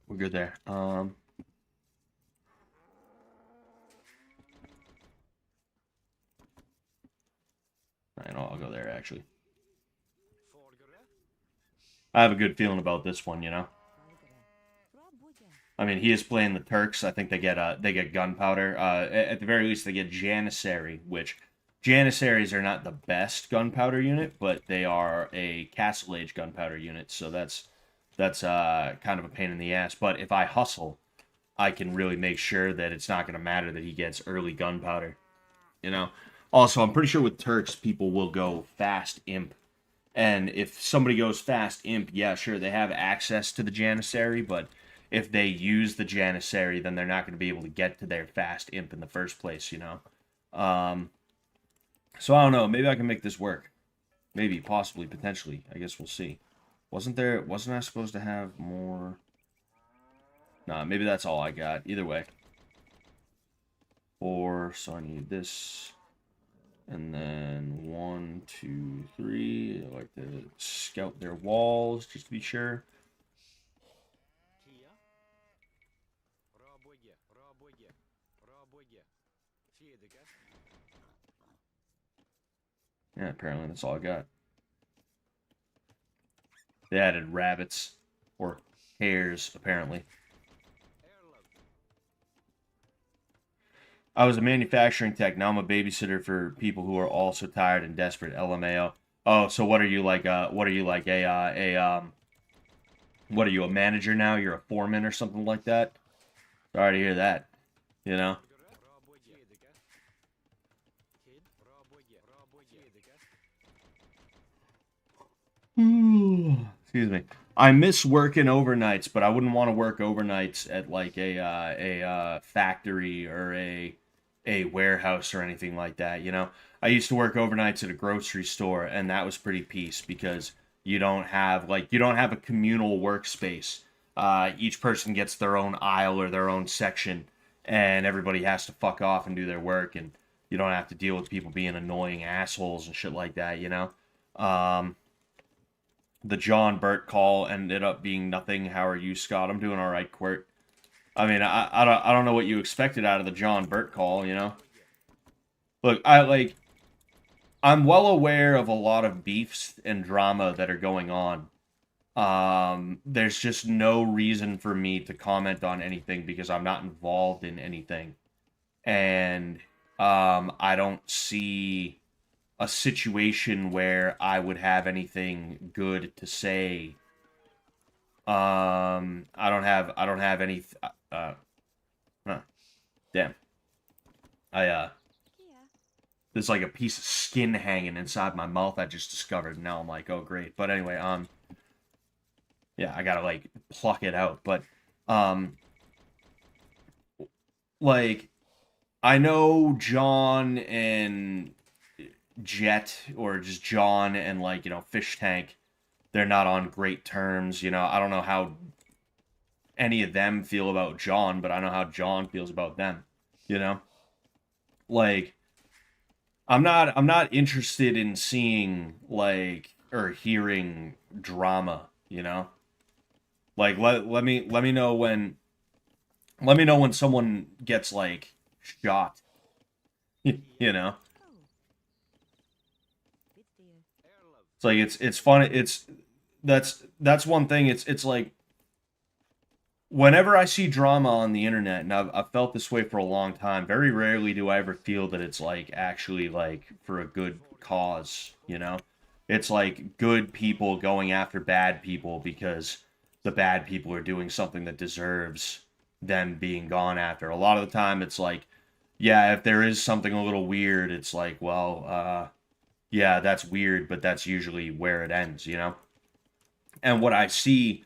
We're good there. I know I'll go there actually. I have a good feeling about this one, you know. I mean, he is playing the Turks. I think they get gunpowder. At the very least, they get Janissary, which Janissaries are not the best gunpowder unit, but they are a Castle Age gunpowder unit. So that's kind of a pain in the ass. But if I hustle, I can really make sure that it's not going to matter that he gets early gunpowder. You know. Also, I'm pretty sure with Turks, people will go fast imp. And if somebody goes fast imp, yeah, sure, they have access to the Janissary, but if they use the Janissary, then they're not going to be able to get to their fast imp in the first place, you know? So I don't know. Maybe I can make this work. Maybe, possibly, potentially. I guess we'll see. Wasn't I supposed to have more? Nah, maybe that's all I got. Either way. 4, so I need this. And then 1, 2, 3. I like to scout their walls just to be sure. Yeah, apparently that's all I got. They added rabbits or hares, apparently. I was a manufacturing tech. Now I'm a babysitter for people who are also tired and desperate. LMAO. Oh, so what are you like? What are you like? What are you, a manager now? You're a foreman or something like that? Sorry to hear that. You know. Excuse me. I miss working overnights, but I wouldn't want to work overnights at like a factory or a warehouse or anything like that. You know, I used to work overnights at a grocery store, and that was pretty peace because You don't have a communal workspace. Each person gets their own aisle or their own section, and everybody has to fuck off and do their work, and you don't have to deal with people being annoying assholes and shit like that, you know? The John Burt call ended up being nothing. How are you, Scott? I'm doing all right, Quirt. I mean, I don't know what you expected out of the John Burt call, you know? Look, I'm well aware of a lot of beefs and drama that are going on. There's just no reason for me to comment on anything because I'm not involved in anything. And I don't see a situation where I would have anything good to say. I don't have any damn. There's like a piece of skin hanging inside my mouth I just discovered, and now I'm like, oh great. But anyway, yeah, I gotta like pluck it out. But like I know John and Jet, or just John and like, you know, Fish Tank, they're not on great terms, you know. I don't know how any of them feel about John, but I know how John feels about them, you know? Like I'm not interested in seeing like or hearing drama, you know? Like let me know when someone gets like shot. You know? It's like it's fun. That's one thing. It's like whenever I see drama on the internet, and I've felt this way for a long time, very rarely do I ever feel that it's like actually like for a good cause, you know? It's like good people going after bad people because the bad people are doing something that deserves them being gone after. A lot of the time it's like, yeah, if there is something a little weird, it's like, well, yeah, that's weird, but that's usually where it ends, you know? And what I see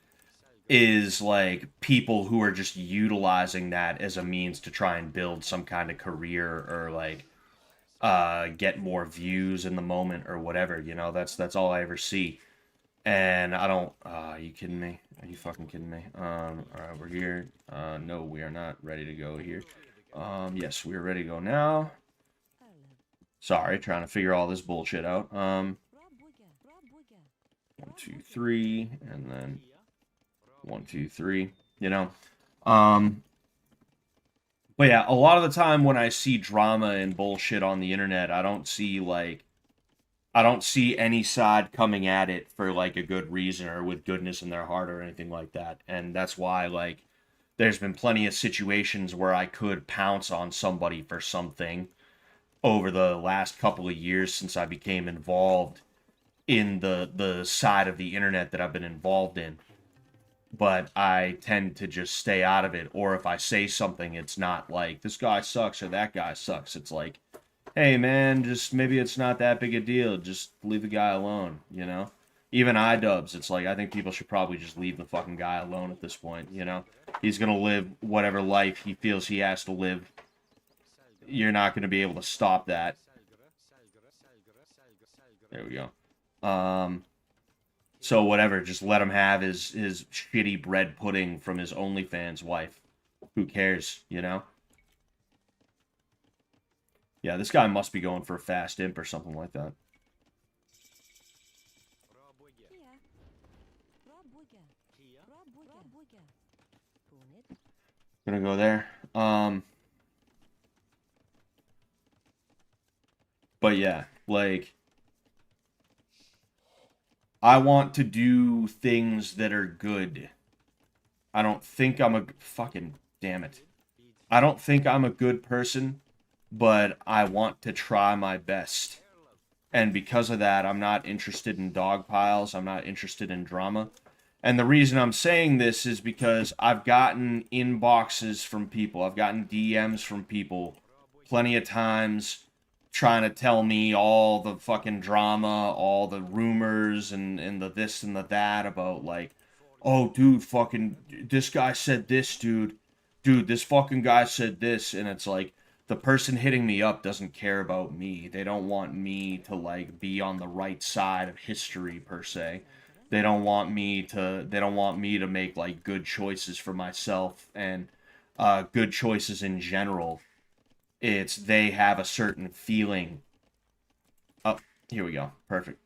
is like people who are just utilizing that as a means to try and build some kind of career or like get more views in the moment or whatever, you know. That's all I ever see. And I don't are you kidding me? Are you fucking kidding me? All right, we're here. No, we are not ready to go here. Yes, we are ready to go now. Sorry, trying to figure all this bullshit out. 1, 2, 3, and then 1, 2, 3, you know. But yeah, a lot of the time when I see drama and bullshit on the internet, I don't see any side coming at it for like a good reason or with goodness in their heart or anything like that. And that's why like there's been plenty of situations where I could pounce on somebody for something over the last couple of years since I became involved in the side of the internet that I've been involved in. But I tend to just stay out of it. Or if I say something, it's not like, this guy sucks or that guy sucks. It's like, hey, man, just maybe it's not that big a deal. Just leave the guy alone, you know? Even iDubbbz, it's like, I think people should probably just leave the fucking guy alone at this point, you know? He's going to live whatever life he feels he has to live. You're not going to be able to stop that. There we go. So whatever, just let him have his shitty bread pudding from his OnlyFans wife. Who cares, you know? Yeah, this guy must be going for a fast imp or something like that. Gonna go there. But yeah, like, I want to do things that are good. I don't think I'm a fucking damn it. I don't think I'm a good person, but I want to try my best. And because of that, I'm not interested in dog piles. I'm not interested in drama. And the reason I'm saying this is because I've gotten inboxes from people. I've gotten DMs from people plenty of times trying to tell me all the fucking drama, all the rumors, and the this and the that about like, oh, dude, fucking, this guy said this, dude. Dude, this fucking guy said this. And it's like, the person hitting me up doesn't care about me. They don't want me to like be on the right side of history per se. They don't want me to make like good choices for myself and good choices in general. It's they have a certain feeling. Oh, here we go. Perfect.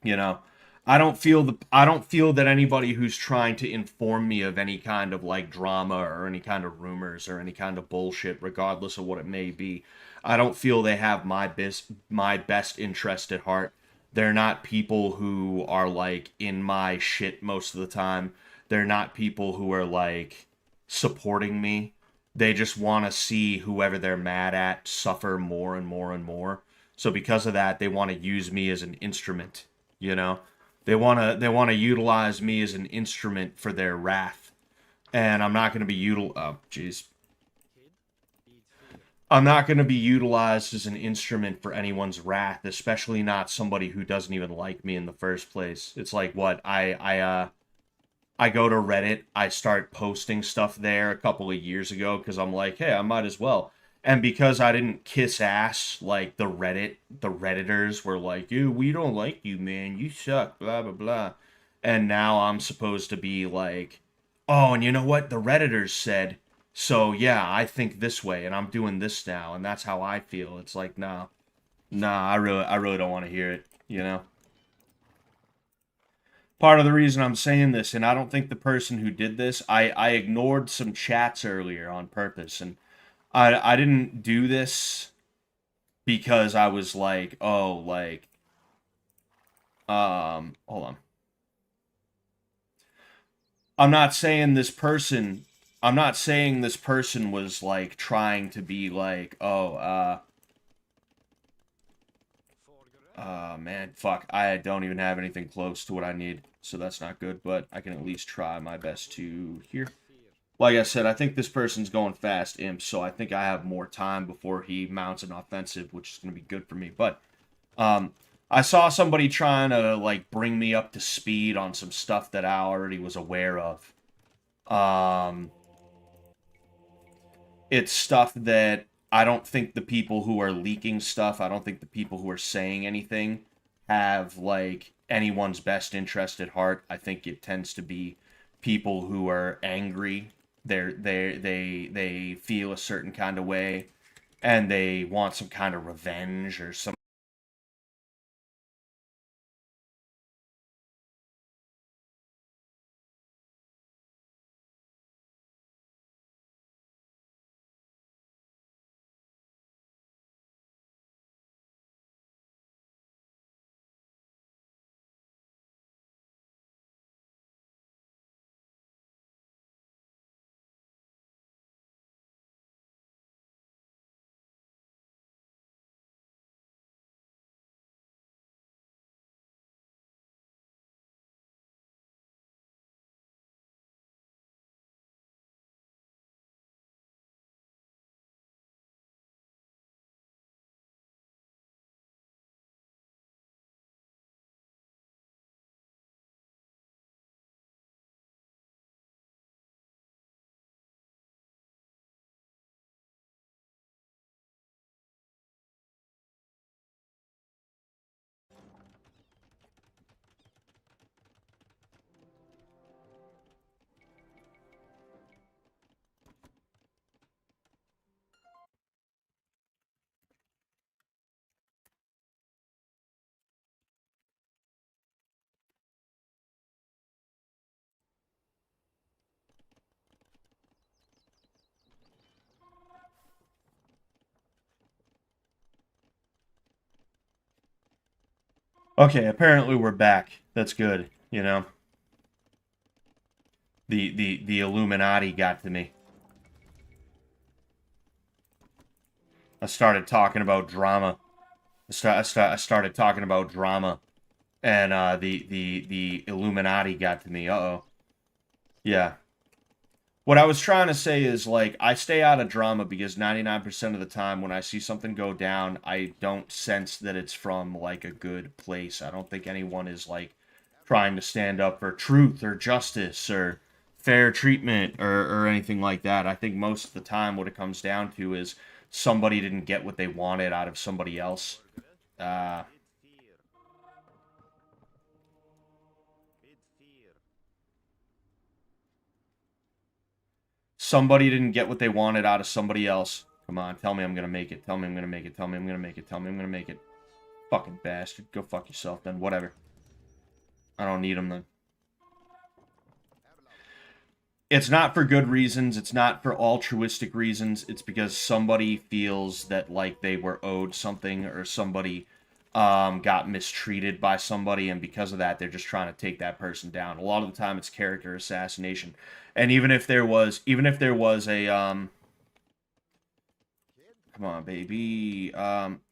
You know, I don't feel that anybody who's trying to inform me of any kind of like drama or any kind of rumors or any kind of bullshit, regardless of what it may be, I don't feel they have my best interest at heart. They're not people who are like in my shit most of the time. They're not people who are like supporting me. They just want to see whoever they're mad at suffer more and more and more. So because of that, they want to use me as an instrument, you know? They want to utilize me as an instrument for their wrath. And I'm not going to be oh jeez. I'm not going to be utilized as an instrument for anyone's wrath, especially not somebody who doesn't even like me in the first place. It's like what I go to Reddit, I start posting stuff there a couple of years ago because I'm like, hey, I might as well. And because I didn't kiss ass like the Redditors were like, "Ew, we don't like you, man. You suck, blah blah blah." And now I'm supposed to be like, "Oh, and you know what? The Redditors said, so yeah, I think this way and I'm doing this now and that's how I feel." It's like, "Nah. Nah, I really don't want to hear it, you know?" Part of the reason I'm saying this, and I don't think the person who did this, I ignored some chats earlier on purpose, and I didn't do this because I was like, oh, like, hold on. I'm not saying this person, I'm not saying this person was like trying to be like, oh, man, fuck, I don't even have anything close to what I need, so that's not good, but I can at least try my best to here. Like I said, I think this person's going fast, imp, so I think I have more time before he mounts an offensive, which is going to be good for me. But I saw somebody trying to like bring me up to speed on some stuff that I already was aware of. Um, it's stuff that I don't think the people who are leaking stuff, I don't think the people who are saying anything have like anyone's best interest at heart. I think it tends to be people who are angry. They feel a certain kind of way and they want some kind of revenge or some. Okay, apparently we're back. That's good, you know. The Illuminati got to me. I started talking about drama. I started talking about drama, and the Illuminati got to me. Uh-oh. Yeah. What I was trying to say is, like, I stay out of drama because 99% of the time when I see something go down, I don't sense that it's from, like, a good place. I don't think anyone is, like, trying to stand up for truth or justice or fair treatment or anything like that. I think most of the time what it comes down to is somebody didn't get what they wanted out of somebody else. Uh, Somebody didn't get what they wanted out of somebody else. Come on, tell me I'm gonna make it. Tell me I'm gonna make it. Tell me I'm gonna make it. Tell me I'm gonna make it. Fucking bastard. Go fuck yourself then. Whatever. I don't need them then. It's not for good reasons. It's not for altruistic reasons. It's because somebody feels that, like, they were owed something, or somebody got mistreated by somebody, and because of that, they're just trying to take that person down. A lot of the time, it's character assassination. And even if there was a, come on, baby,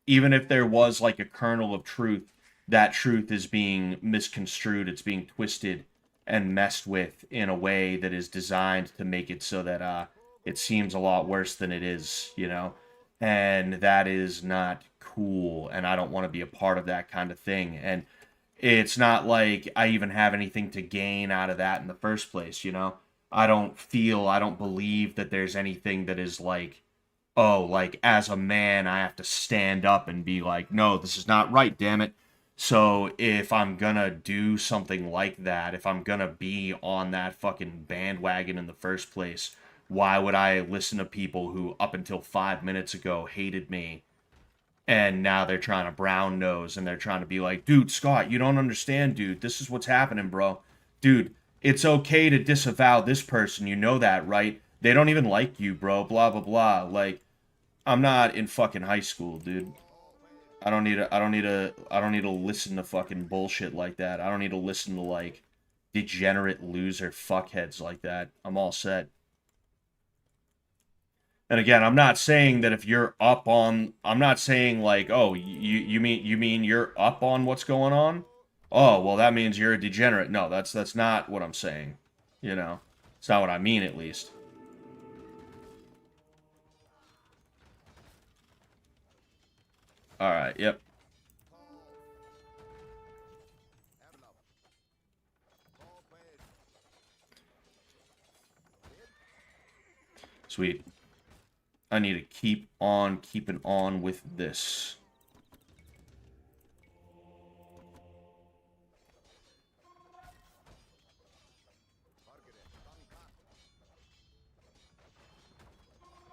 even if there was, like, a kernel of truth, that truth is being misconstrued. It's being twisted and messed with in a way that is designed to make it so that it seems a lot worse than it is, you know? And that is not cool, and I don't want to be a part of that kind of thing. And it's not like I even have anything to gain out of that in the first place, you know? I don't believe that there's anything that is like, oh, like, as a man, I have to stand up and be like, no, this is not right, damn it. So if I'm gonna do something like that, if I'm gonna be on that fucking bandwagon in the first place, why would I listen to people who up until 5 minutes ago hated me, and now they're trying to brown nose, and they're trying to be like, dude, Scott, you don't understand, dude. This is what's happening, bro. Dude, it's okay to disavow this person. You know that, right? They don't even like you, bro. Blah, blah, blah. Like, I'm not in fucking high school, dude. I don't need to listen to fucking bullshit like that. I don't need to listen to, like, degenerate loser fuckheads like that. I'm all set. And again, I'm not saying that if you're up on, I'm not saying like, oh, you mean you're up on what's going on? Oh, well, that means you're a degenerate. No, that's not what I'm saying. You know, it's not what I mean, at least. All right, yep. Sweet. I need to keep on keeping on with this.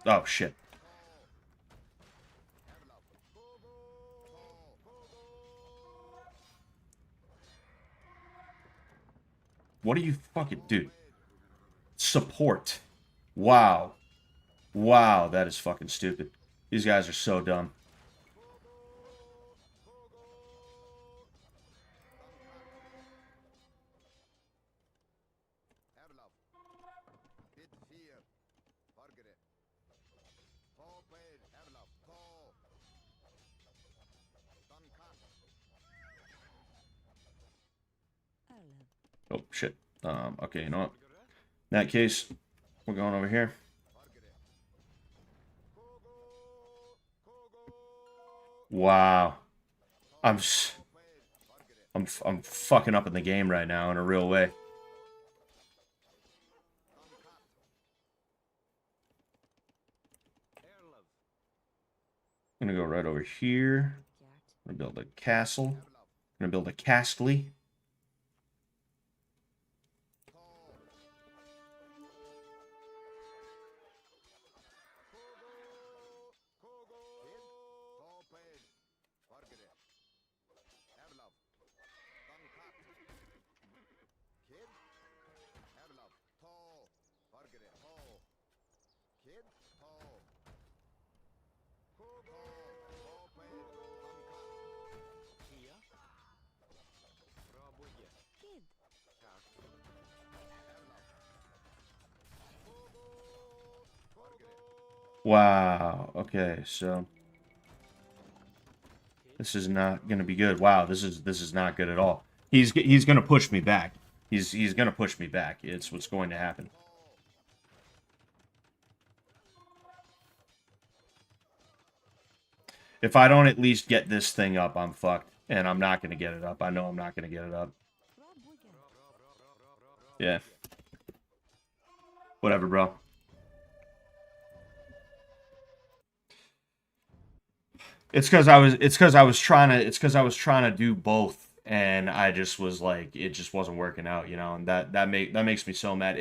Oh, shit. What are you fucking... Dude. Support. Wow. Wow, that is fucking stupid. These guys are so dumb. Oh, shit. Okay, you know what? In that case, we're going over here. Wow. I'm fucking up in the game right now in a real way. I'm gonna go right over here. I'm gonna build a castle. I'm gonna build a castly. Wow. Okay, so this is not gonna be good. Wow, this is not good at all. He's gonna push me back. He's gonna push me back. It's what's going to happen. If I don't at least get this thing up, I'm fucked. And I'm not gonna get it up. I know I'm not gonna get it up. Yeah. Whatever, bro. It's because I was trying to do both, and I just was like, it just wasn't working out, you know, and that makes me so mad.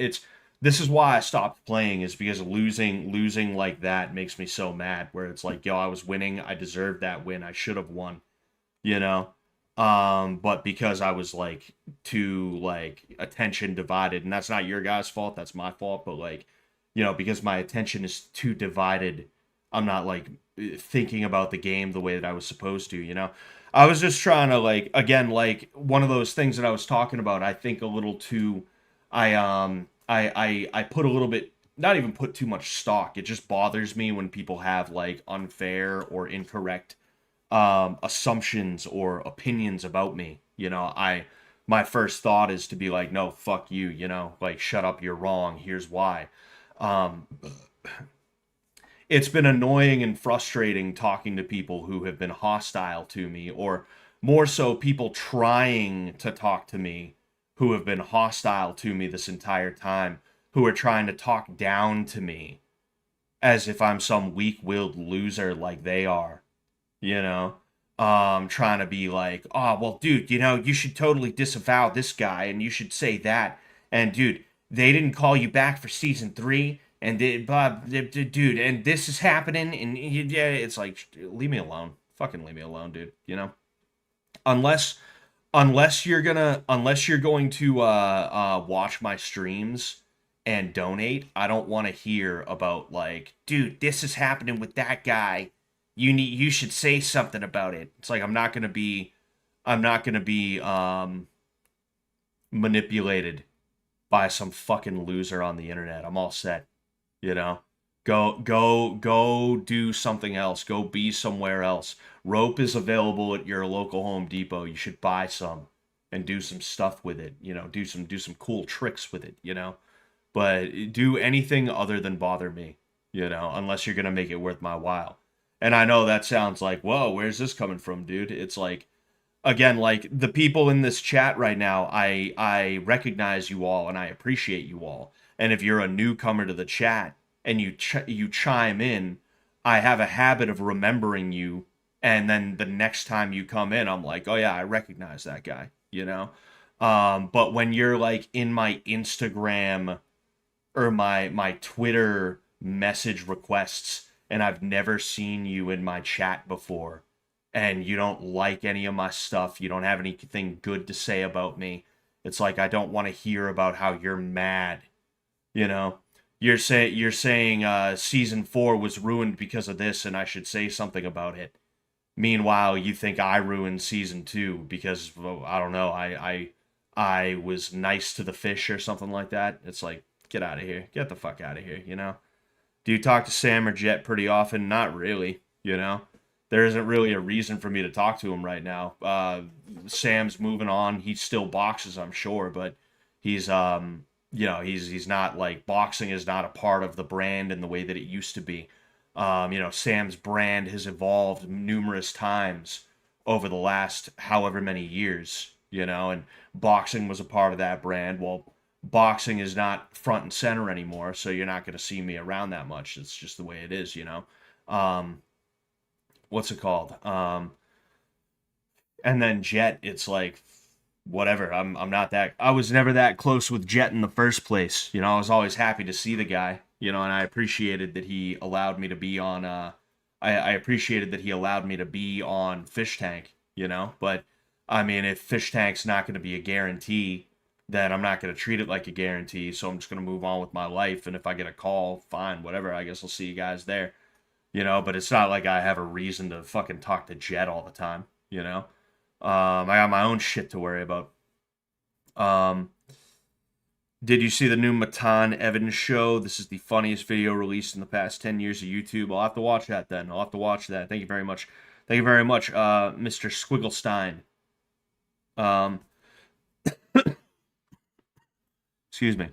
this is why I stopped playing, is because losing like that makes me so mad, where it's like, yo, I was winning, I deserved that win, I should have won, you know. But because I was like too like attention divided, and that's not your guys' fault, that's my fault, but like, you know, because my attention is too divided, I'm not like thinking about the game the way that I was supposed to, you know. I was just trying to like, again, like one of those things that I was talking about, I think a little too, I put a little bit, not even put too much stock. It just bothers me when people have like unfair or incorrect assumptions or opinions about me. You know, my first thought is to be like, no, fuck you, you know, like shut up, you're wrong, here's why. um it's been annoying and frustrating talking to people who have been hostile to me, or more so people trying to talk to me who have been hostile to me this entire time, who are trying to talk down to me as if I'm some weak-willed loser like they are, you know. Trying to be like, oh well, dude, you know, you should totally disavow this guy and you should say that. And dude, they didn't call you back for season 3, and dude, and this is happening, and yeah, it's like, leave me alone, fucking leave me alone, dude, you know. unless unless you're going to watch my streams and donate, I don't want to hear about like, dude, this is happening with that guy, you should say something about it. It's like, I'm not gonna be manipulated by some fucking loser on the internet. I'm all set, you know. Go do something else. Go be somewhere else. Rope is available at your local Home Depot. You should buy some and do some stuff with it, you know. Do some cool tricks with it, you know. But do anything other than bother me, you know, unless you're going to make it worth my while. And I know that sounds like, whoa, where's this coming from, dude? It's like, again, like the people in this chat right now, I recognize you all and I appreciate you all. And if you're a newcomer to the chat and you chime in, I have a habit of remembering you, and then the next time you come in, I'm like, oh yeah, I recognize that guy, you know. But when you're like in my Instagram or my Twitter message requests, and I've never seen you in my chat before, and you don't like any of my stuff, you don't have anything good to say about me, it's like, I don't want to hear about how you're mad, you know. You're saying season 4 was ruined because of this, and I should say something about it. Meanwhile, you think I ruined season 2 because, well, I don't know, I was nice to the fish or something like that. It's like, get out of here. Get the fuck out of here, you know? Do you talk to Sam or Jet pretty often? Not really, you know? There isn't really a reason for me to talk to him right now. Sam's moving on. He still boxes, I'm sure, but he's you know, he's not like, boxing is not a part of the brand in the way that it used to be. You know, Sam's brand has evolved numerous times over the last however many years, you know, and boxing was a part of that brand. Well, boxing is not front and center anymore, so you're not going to see me around that much. It's just the way it is, you know. Um, what's it called? And then Jet, it's like, whatever. I'm not that. I was never that close with Jet in the first place. You know, I was always happy to see the guy. You know, and I appreciated that he allowed me to be on. I appreciated that he allowed me to be on Fish Tank. You know, but I mean, if Fish Tank's not going to be a guarantee, then I'm not going to treat it like a guarantee. So I'm just going to move on with my life. And if I get a call, fine, whatever. I guess I'll see you guys there. You know, but it's not like I have a reason to fucking talk to Jet all the time. You know. I got my own shit to worry about. Um, did you see the new Matan Evans show? This is the funniest video released in the past 10 years of YouTube. I'll have to watch that then. I'll have to watch that. Thank you very much. Thank you very much, Mr. Squigglestein. Um, excuse me.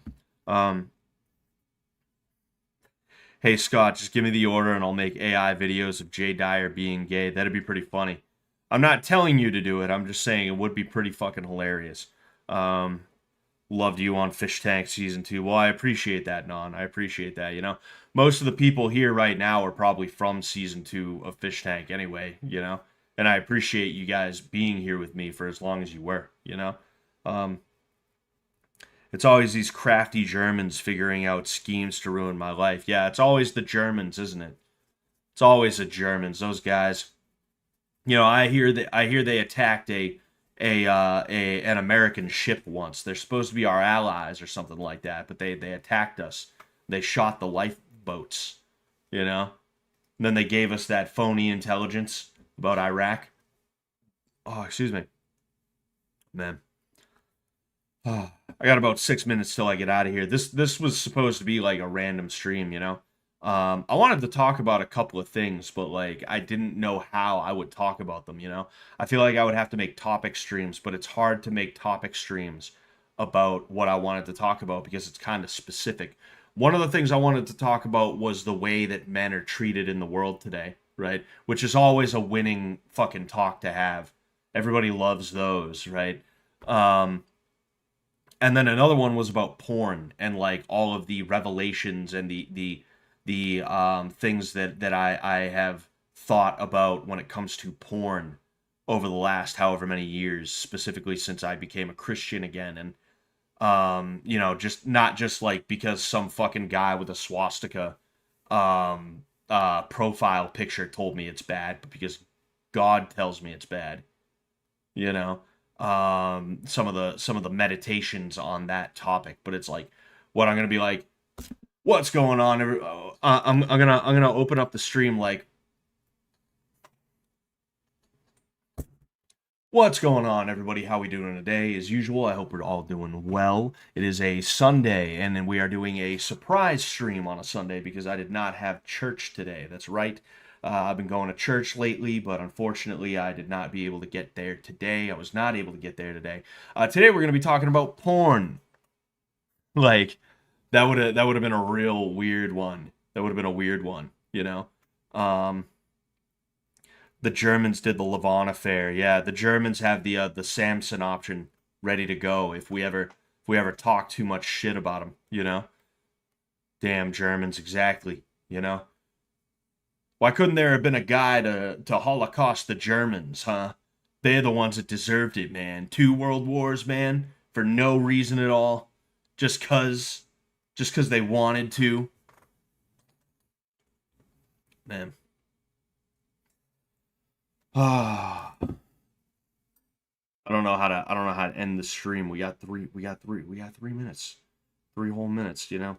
Hey, Scott, just give me the order and I'll make AI videos of Jay Dyer being gay. That'd be pretty funny. I'm not telling you to do it. I'm just saying it would be pretty fucking hilarious. Loved you on Fish Tank Season 2. Well, I appreciate that, Non. I appreciate that, you know. Most of the people here right now are probably from Season 2 of Fish Tank anyway, you know. And I appreciate you guys being here with me for as long as you were, you know. It's always these crafty Germans figuring out schemes to ruin my life. Yeah, it's always the Germans, isn't it? It's always the Germans. Those guys. You know, I hear they attacked a an American ship once. They're supposed to be our allies or something like that, but they attacked us. They shot the lifeboats. You know, and then they gave us that phony intelligence about Iraq. Oh, excuse me, man. Oh, I got about 6 minutes till I get out of here. This was supposed to be like a random stream, you know. I wanted to talk about a couple of things, but like I didn't know how I would talk about them, you know. I feel like I would have to make topic streams, but it's hard to make topic streams about what I wanted to talk about because it's kind of specific. One of the things I wanted to talk about was the way that men are treated in the world today, right? Which is always a winning fucking talk to have. Everybody loves those, right? Um, and then another one was about porn and like all of the revelations and the things that I have thought about when it comes to porn over the last however many years, specifically since I became a Christian again. And you know, just not just like because some fucking guy with a swastika profile picture told me it's bad, but because God tells me it's bad, you know. Some of the meditations on that topic, but it's like what I'm gonna be like, what's going on? I'm gonna open up the stream like, what's going on, everybody? How we doing today? As usual, I hope we're all doing well. It is a Sunday, and then we are doing a surprise stream on a Sunday because I did not have church today. That's right. I've been going to church lately, but unfortunately, I did not be able to get there today. I was not able to get there today. Today, we're going to be talking about porn. Like, that would have been a real weird one. That would have been a weird one, you know. Um, the Germans did the Lavon affair. Yeah, the Germans have the Samson option ready to go if we ever talk too much shit about them, you know. Damn Germans, exactly, you know. Why couldn't there have been a guy to Holocaust the Germans, huh? They're the ones that deserved it, man. 2 world wars, man, for no reason at all, just cause they wanted to, man. Ah, I don't know how to end the stream. We got 3 minutes, 3 whole minutes. You know,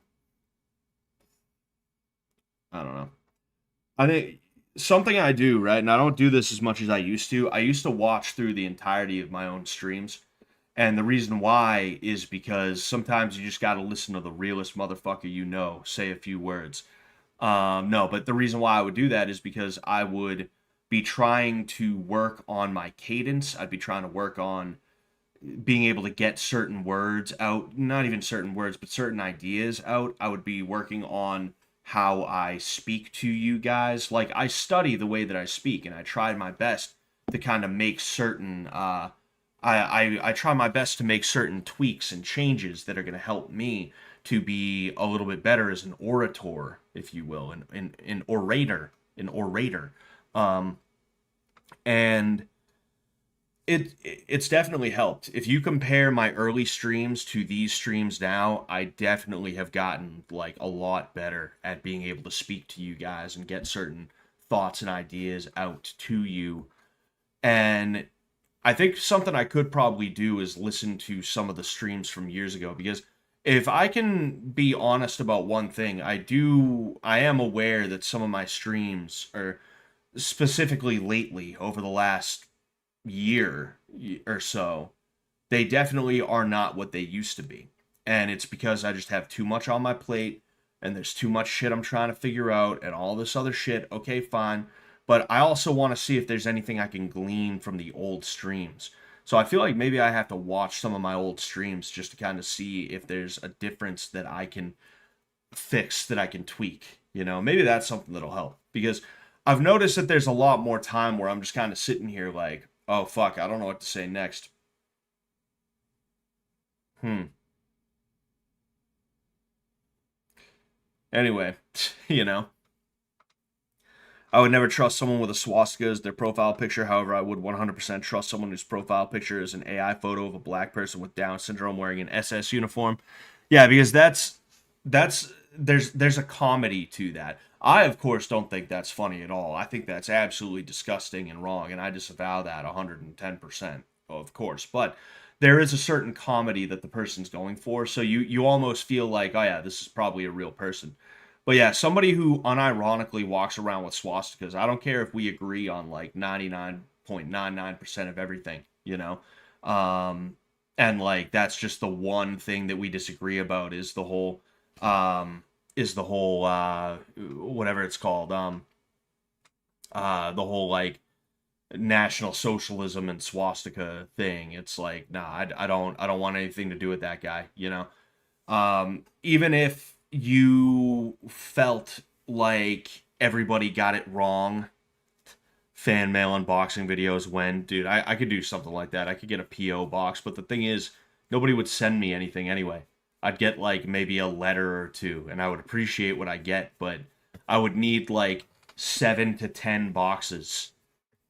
I don't know. I think something I do, right, and I don't do this as much as I used to. I used to watch through the entirety of my own streams. And the reason why is because sometimes you just got to listen to the realest motherfucker you know say a few words. No, but the reason why I would do that is because I would be trying to work on my cadence. I'd be trying to work on being able to get certain words out, not even certain words, but certain ideas out. I would be working on how I speak to you guys. Like I study the way that I speak, and I tried my best to kind of make certain. I try my best to make certain tweaks and changes that are going to help me to be a little bit better as an orator, if you will, an orator, an orator. Um, and it's definitely helped. If you compare my early streams to these streams now, I definitely have gotten like a lot better at being able to speak to you guys and get certain thoughts and ideas out to you. And I think something I could probably do is listen to some of the streams from years ago because if I can be honest about one thing, I am aware that some of my streams are specifically lately over the last year or so, they definitely are not what they used to be. And it's because I just have too much on my plate and there's too much shit I'm trying to figure out and all this other shit. Okay, fine. But I also want to see if there's anything I can glean from the old streams. So I feel like maybe I have to watch some of my old streams just to kind of see if there's a difference that I can fix, that I can tweak. You know, maybe that's something that'll help. Because I've noticed that there's a lot more time where I'm just kind of sitting here like, oh fuck, I don't know what to say next. Hmm. Anyway, you know. I would never trust someone with a swastika as their profile picture. However, I would 100% trust someone whose profile picture is an AI photo of a black person with Down syndrome wearing an SS uniform. Yeah, because that's there's a comedy to that. I of course don't think that's funny at all. I think that's absolutely disgusting and wrong, and I disavow that 110%, of course. But there is a certain comedy that the person's going for, so you almost feel like, oh yeah, this is probably a real person. But yeah, somebody who unironically walks around with swastikas, I don't care if we agree on like 99.99% of everything, you know? And like that's just the one thing that we disagree about is the whole whatever it's called, the whole like national socialism and swastika thing. It's like, nah, I don't want anything to do with that guy, you know? Even if you felt like everybody got it wrong, fan mail unboxing videos when, dude, I could do something like that. I could get a P.O. box, but the thing is, nobody would send me anything anyway. I'd get like maybe a letter or two, and I would appreciate what I get, but I would need like 7 to 10 boxes,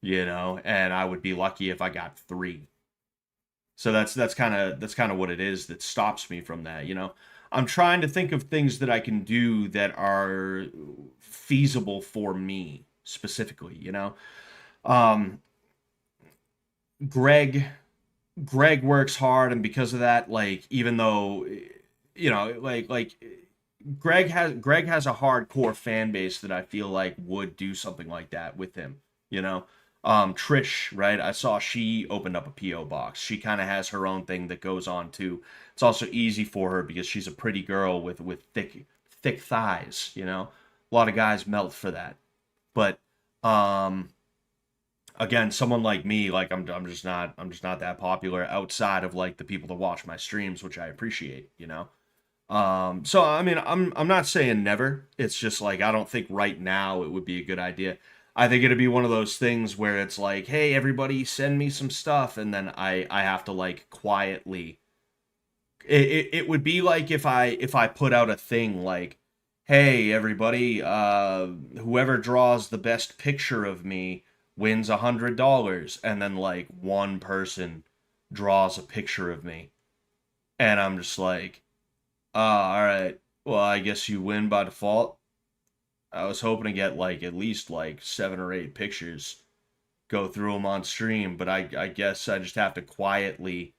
you know, and I would be lucky if I got 3. So that's kind of what it is that stops me from that, you know. I'm trying to think of things that I can do that are feasible for me specifically, you know. Um Greg Greg works hard, and because of that, like, even though, you know, like Greg has a hardcore fan base that I feel like would do something like that with him, you know. Trish, right? I saw she opened up a PO box. She kind of has her own thing that goes on too. It's also easy for her because she's a pretty girl with thick thighs, you know. A lot of guys melt for that. But um again, someone like me, like I'm just not that popular outside of like the people that watch my streams, which I appreciate, you know. So I mean, I'm not saying never. It's just like I don't think right now it would be a good idea. I think it'd be one of those things where it's like, hey, everybody, send me some stuff, and then I have to like quietly. It would be like if I put out a thing like, hey, everybody, whoever draws the best picture of me wins $100, and then like one person draws a picture of me, and I'm just like, all right. Well, I guess you win by default. I was hoping to get like at least like 7 or 8 pictures, go through them on stream, but I guess I just have to quietly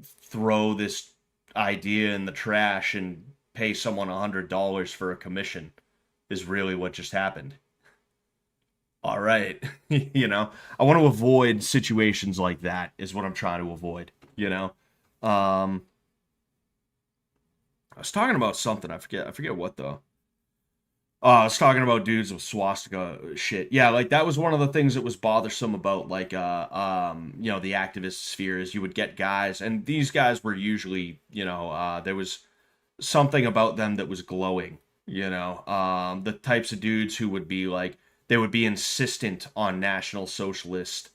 throw this idea in the trash and pay someone $100 for a commission. Is really what just happened. All right, you know, I want to avoid situations like that. Is what I'm trying to avoid. You know, um, I was talking about something. I forget what though. I was talking about dudes with swastika shit. Yeah, like that was one of the things that was bothersome about like you know, the activist sphere is you would get guys, and these guys were usually, you know, there was something about them that was glowing, you know. The types of dudes who would be like they would be insistent on National Socialist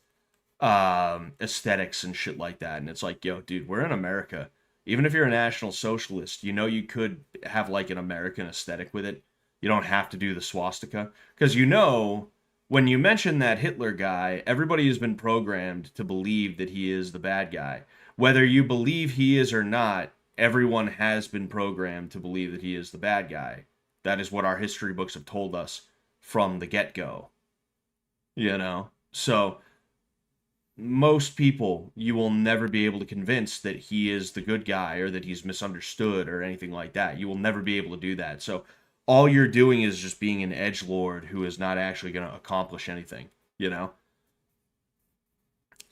aesthetics and shit like that. And it's like, yo, dude, we're in America. Even if you're a National Socialist, you know, you could have like an American aesthetic with it. You don't have to do the swastika. Because, you know, when you mention that Hitler guy, everybody has been programmed to believe that he is the bad guy. Whether you believe he is or not, everyone has been programmed to believe that he is the bad guy. That is what our history books have told us from the get go. You know? So most people you will never be able to convince that he is the good guy or that he's misunderstood or anything like that. You will never be able to do that. So all you're doing is just being an edge lord who is not actually going to accomplish anything, you know.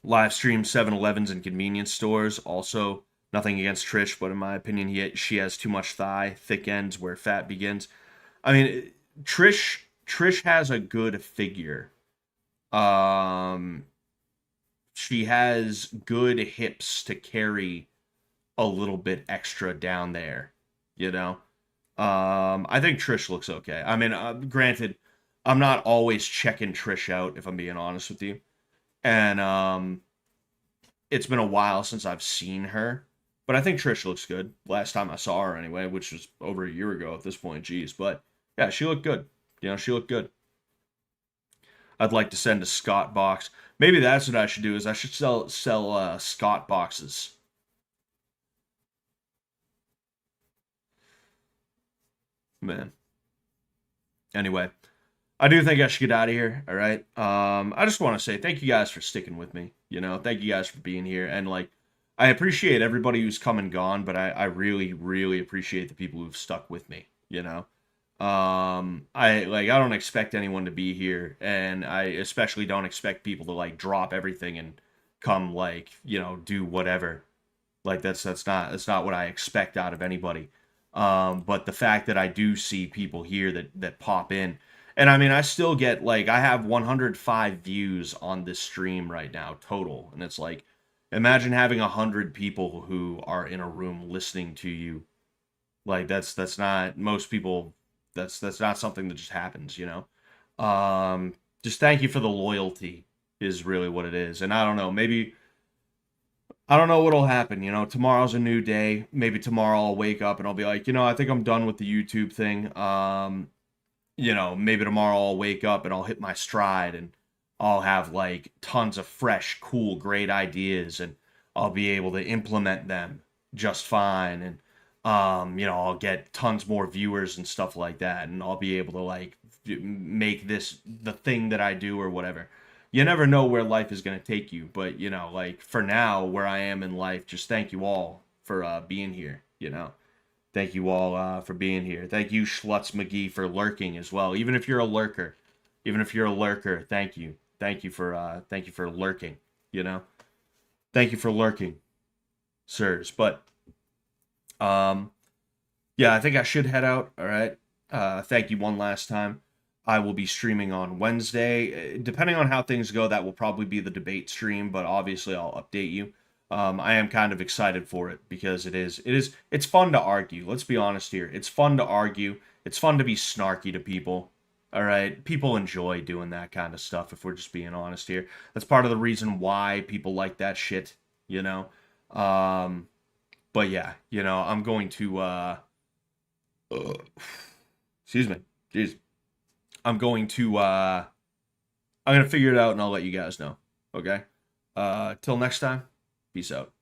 Live stream 7-Elevens and convenience stores. Also, nothing against Trish, but in my opinion, she has too much thigh, thick ends where fat begins. I mean, Trish has a good figure. Um, she has good hips to carry a little bit extra down there, you know. I think Trish looks okay. I mean, granted, I'm not always checking Trish out if I'm being honest with you, and it's been a while since I've seen her, but I think Trish looks good. Last time I saw her, anyway, which was over a year ago at this point. Jeez, but yeah, she looked good. You know, she looked good. I'd like to send a Scott box. Maybe that's what I should do. Is I should sell Scott boxes. Man. Anyway, I do think I should get out of here. All right. I just want to say thank you guys for sticking with me. You know, thank you guys for being here. And like, I appreciate everybody who's come and gone, but I really, really appreciate the people who've stuck with me. You know, I don't expect anyone to be here, and I especially don't expect people to like drop everything and come like do whatever. Like that's not what I expect out of anybody. But the fact that I do see people here that pop in, and I mean, I still get like I have 105 views on this stream right now total, and it's like, imagine having 100 people who are in a room listening to you. Like that's not most people. That's not something that just happens, just thank you for the loyalty is really what it is, and I don't know, maybe I don't know what'll happen. Tomorrow's a new day. Maybe tomorrow I'll wake up and I'll be like, I think I'm done with the YouTube thing. Maybe tomorrow I'll wake up and I'll hit my stride and I'll have like tons of fresh, cool, great ideas and I'll be able to implement them just fine. And, I'll get tons more viewers and stuff like that. And I'll be able to like make this the thing that I do or whatever. You never know where life is going to take you, but like for now where I am in life, just thank you all for being here. Thank you all for being here. Thank you Schlutz McGee for lurking as well. Even if you're a lurker, thank you for lurking. Thank you for lurking, sirs. But yeah, I think I should head out. All right. Thank you one last time. I will be streaming on Wednesday. Depending on how things go, that will probably be the debate stream, but obviously I'll update you. I am kind of excited for it because it's fun to argue. Let's be honest here. It's fun to argue. It's fun to be snarky to people. All right. People enjoy doing that kind of stuff if we're just being honest here. That's part of the reason why people like that shit, But yeah, I'm going to excuse me. Jeez. I'm going to figure it out and I'll let you guys know. Okay? Till next time, peace out.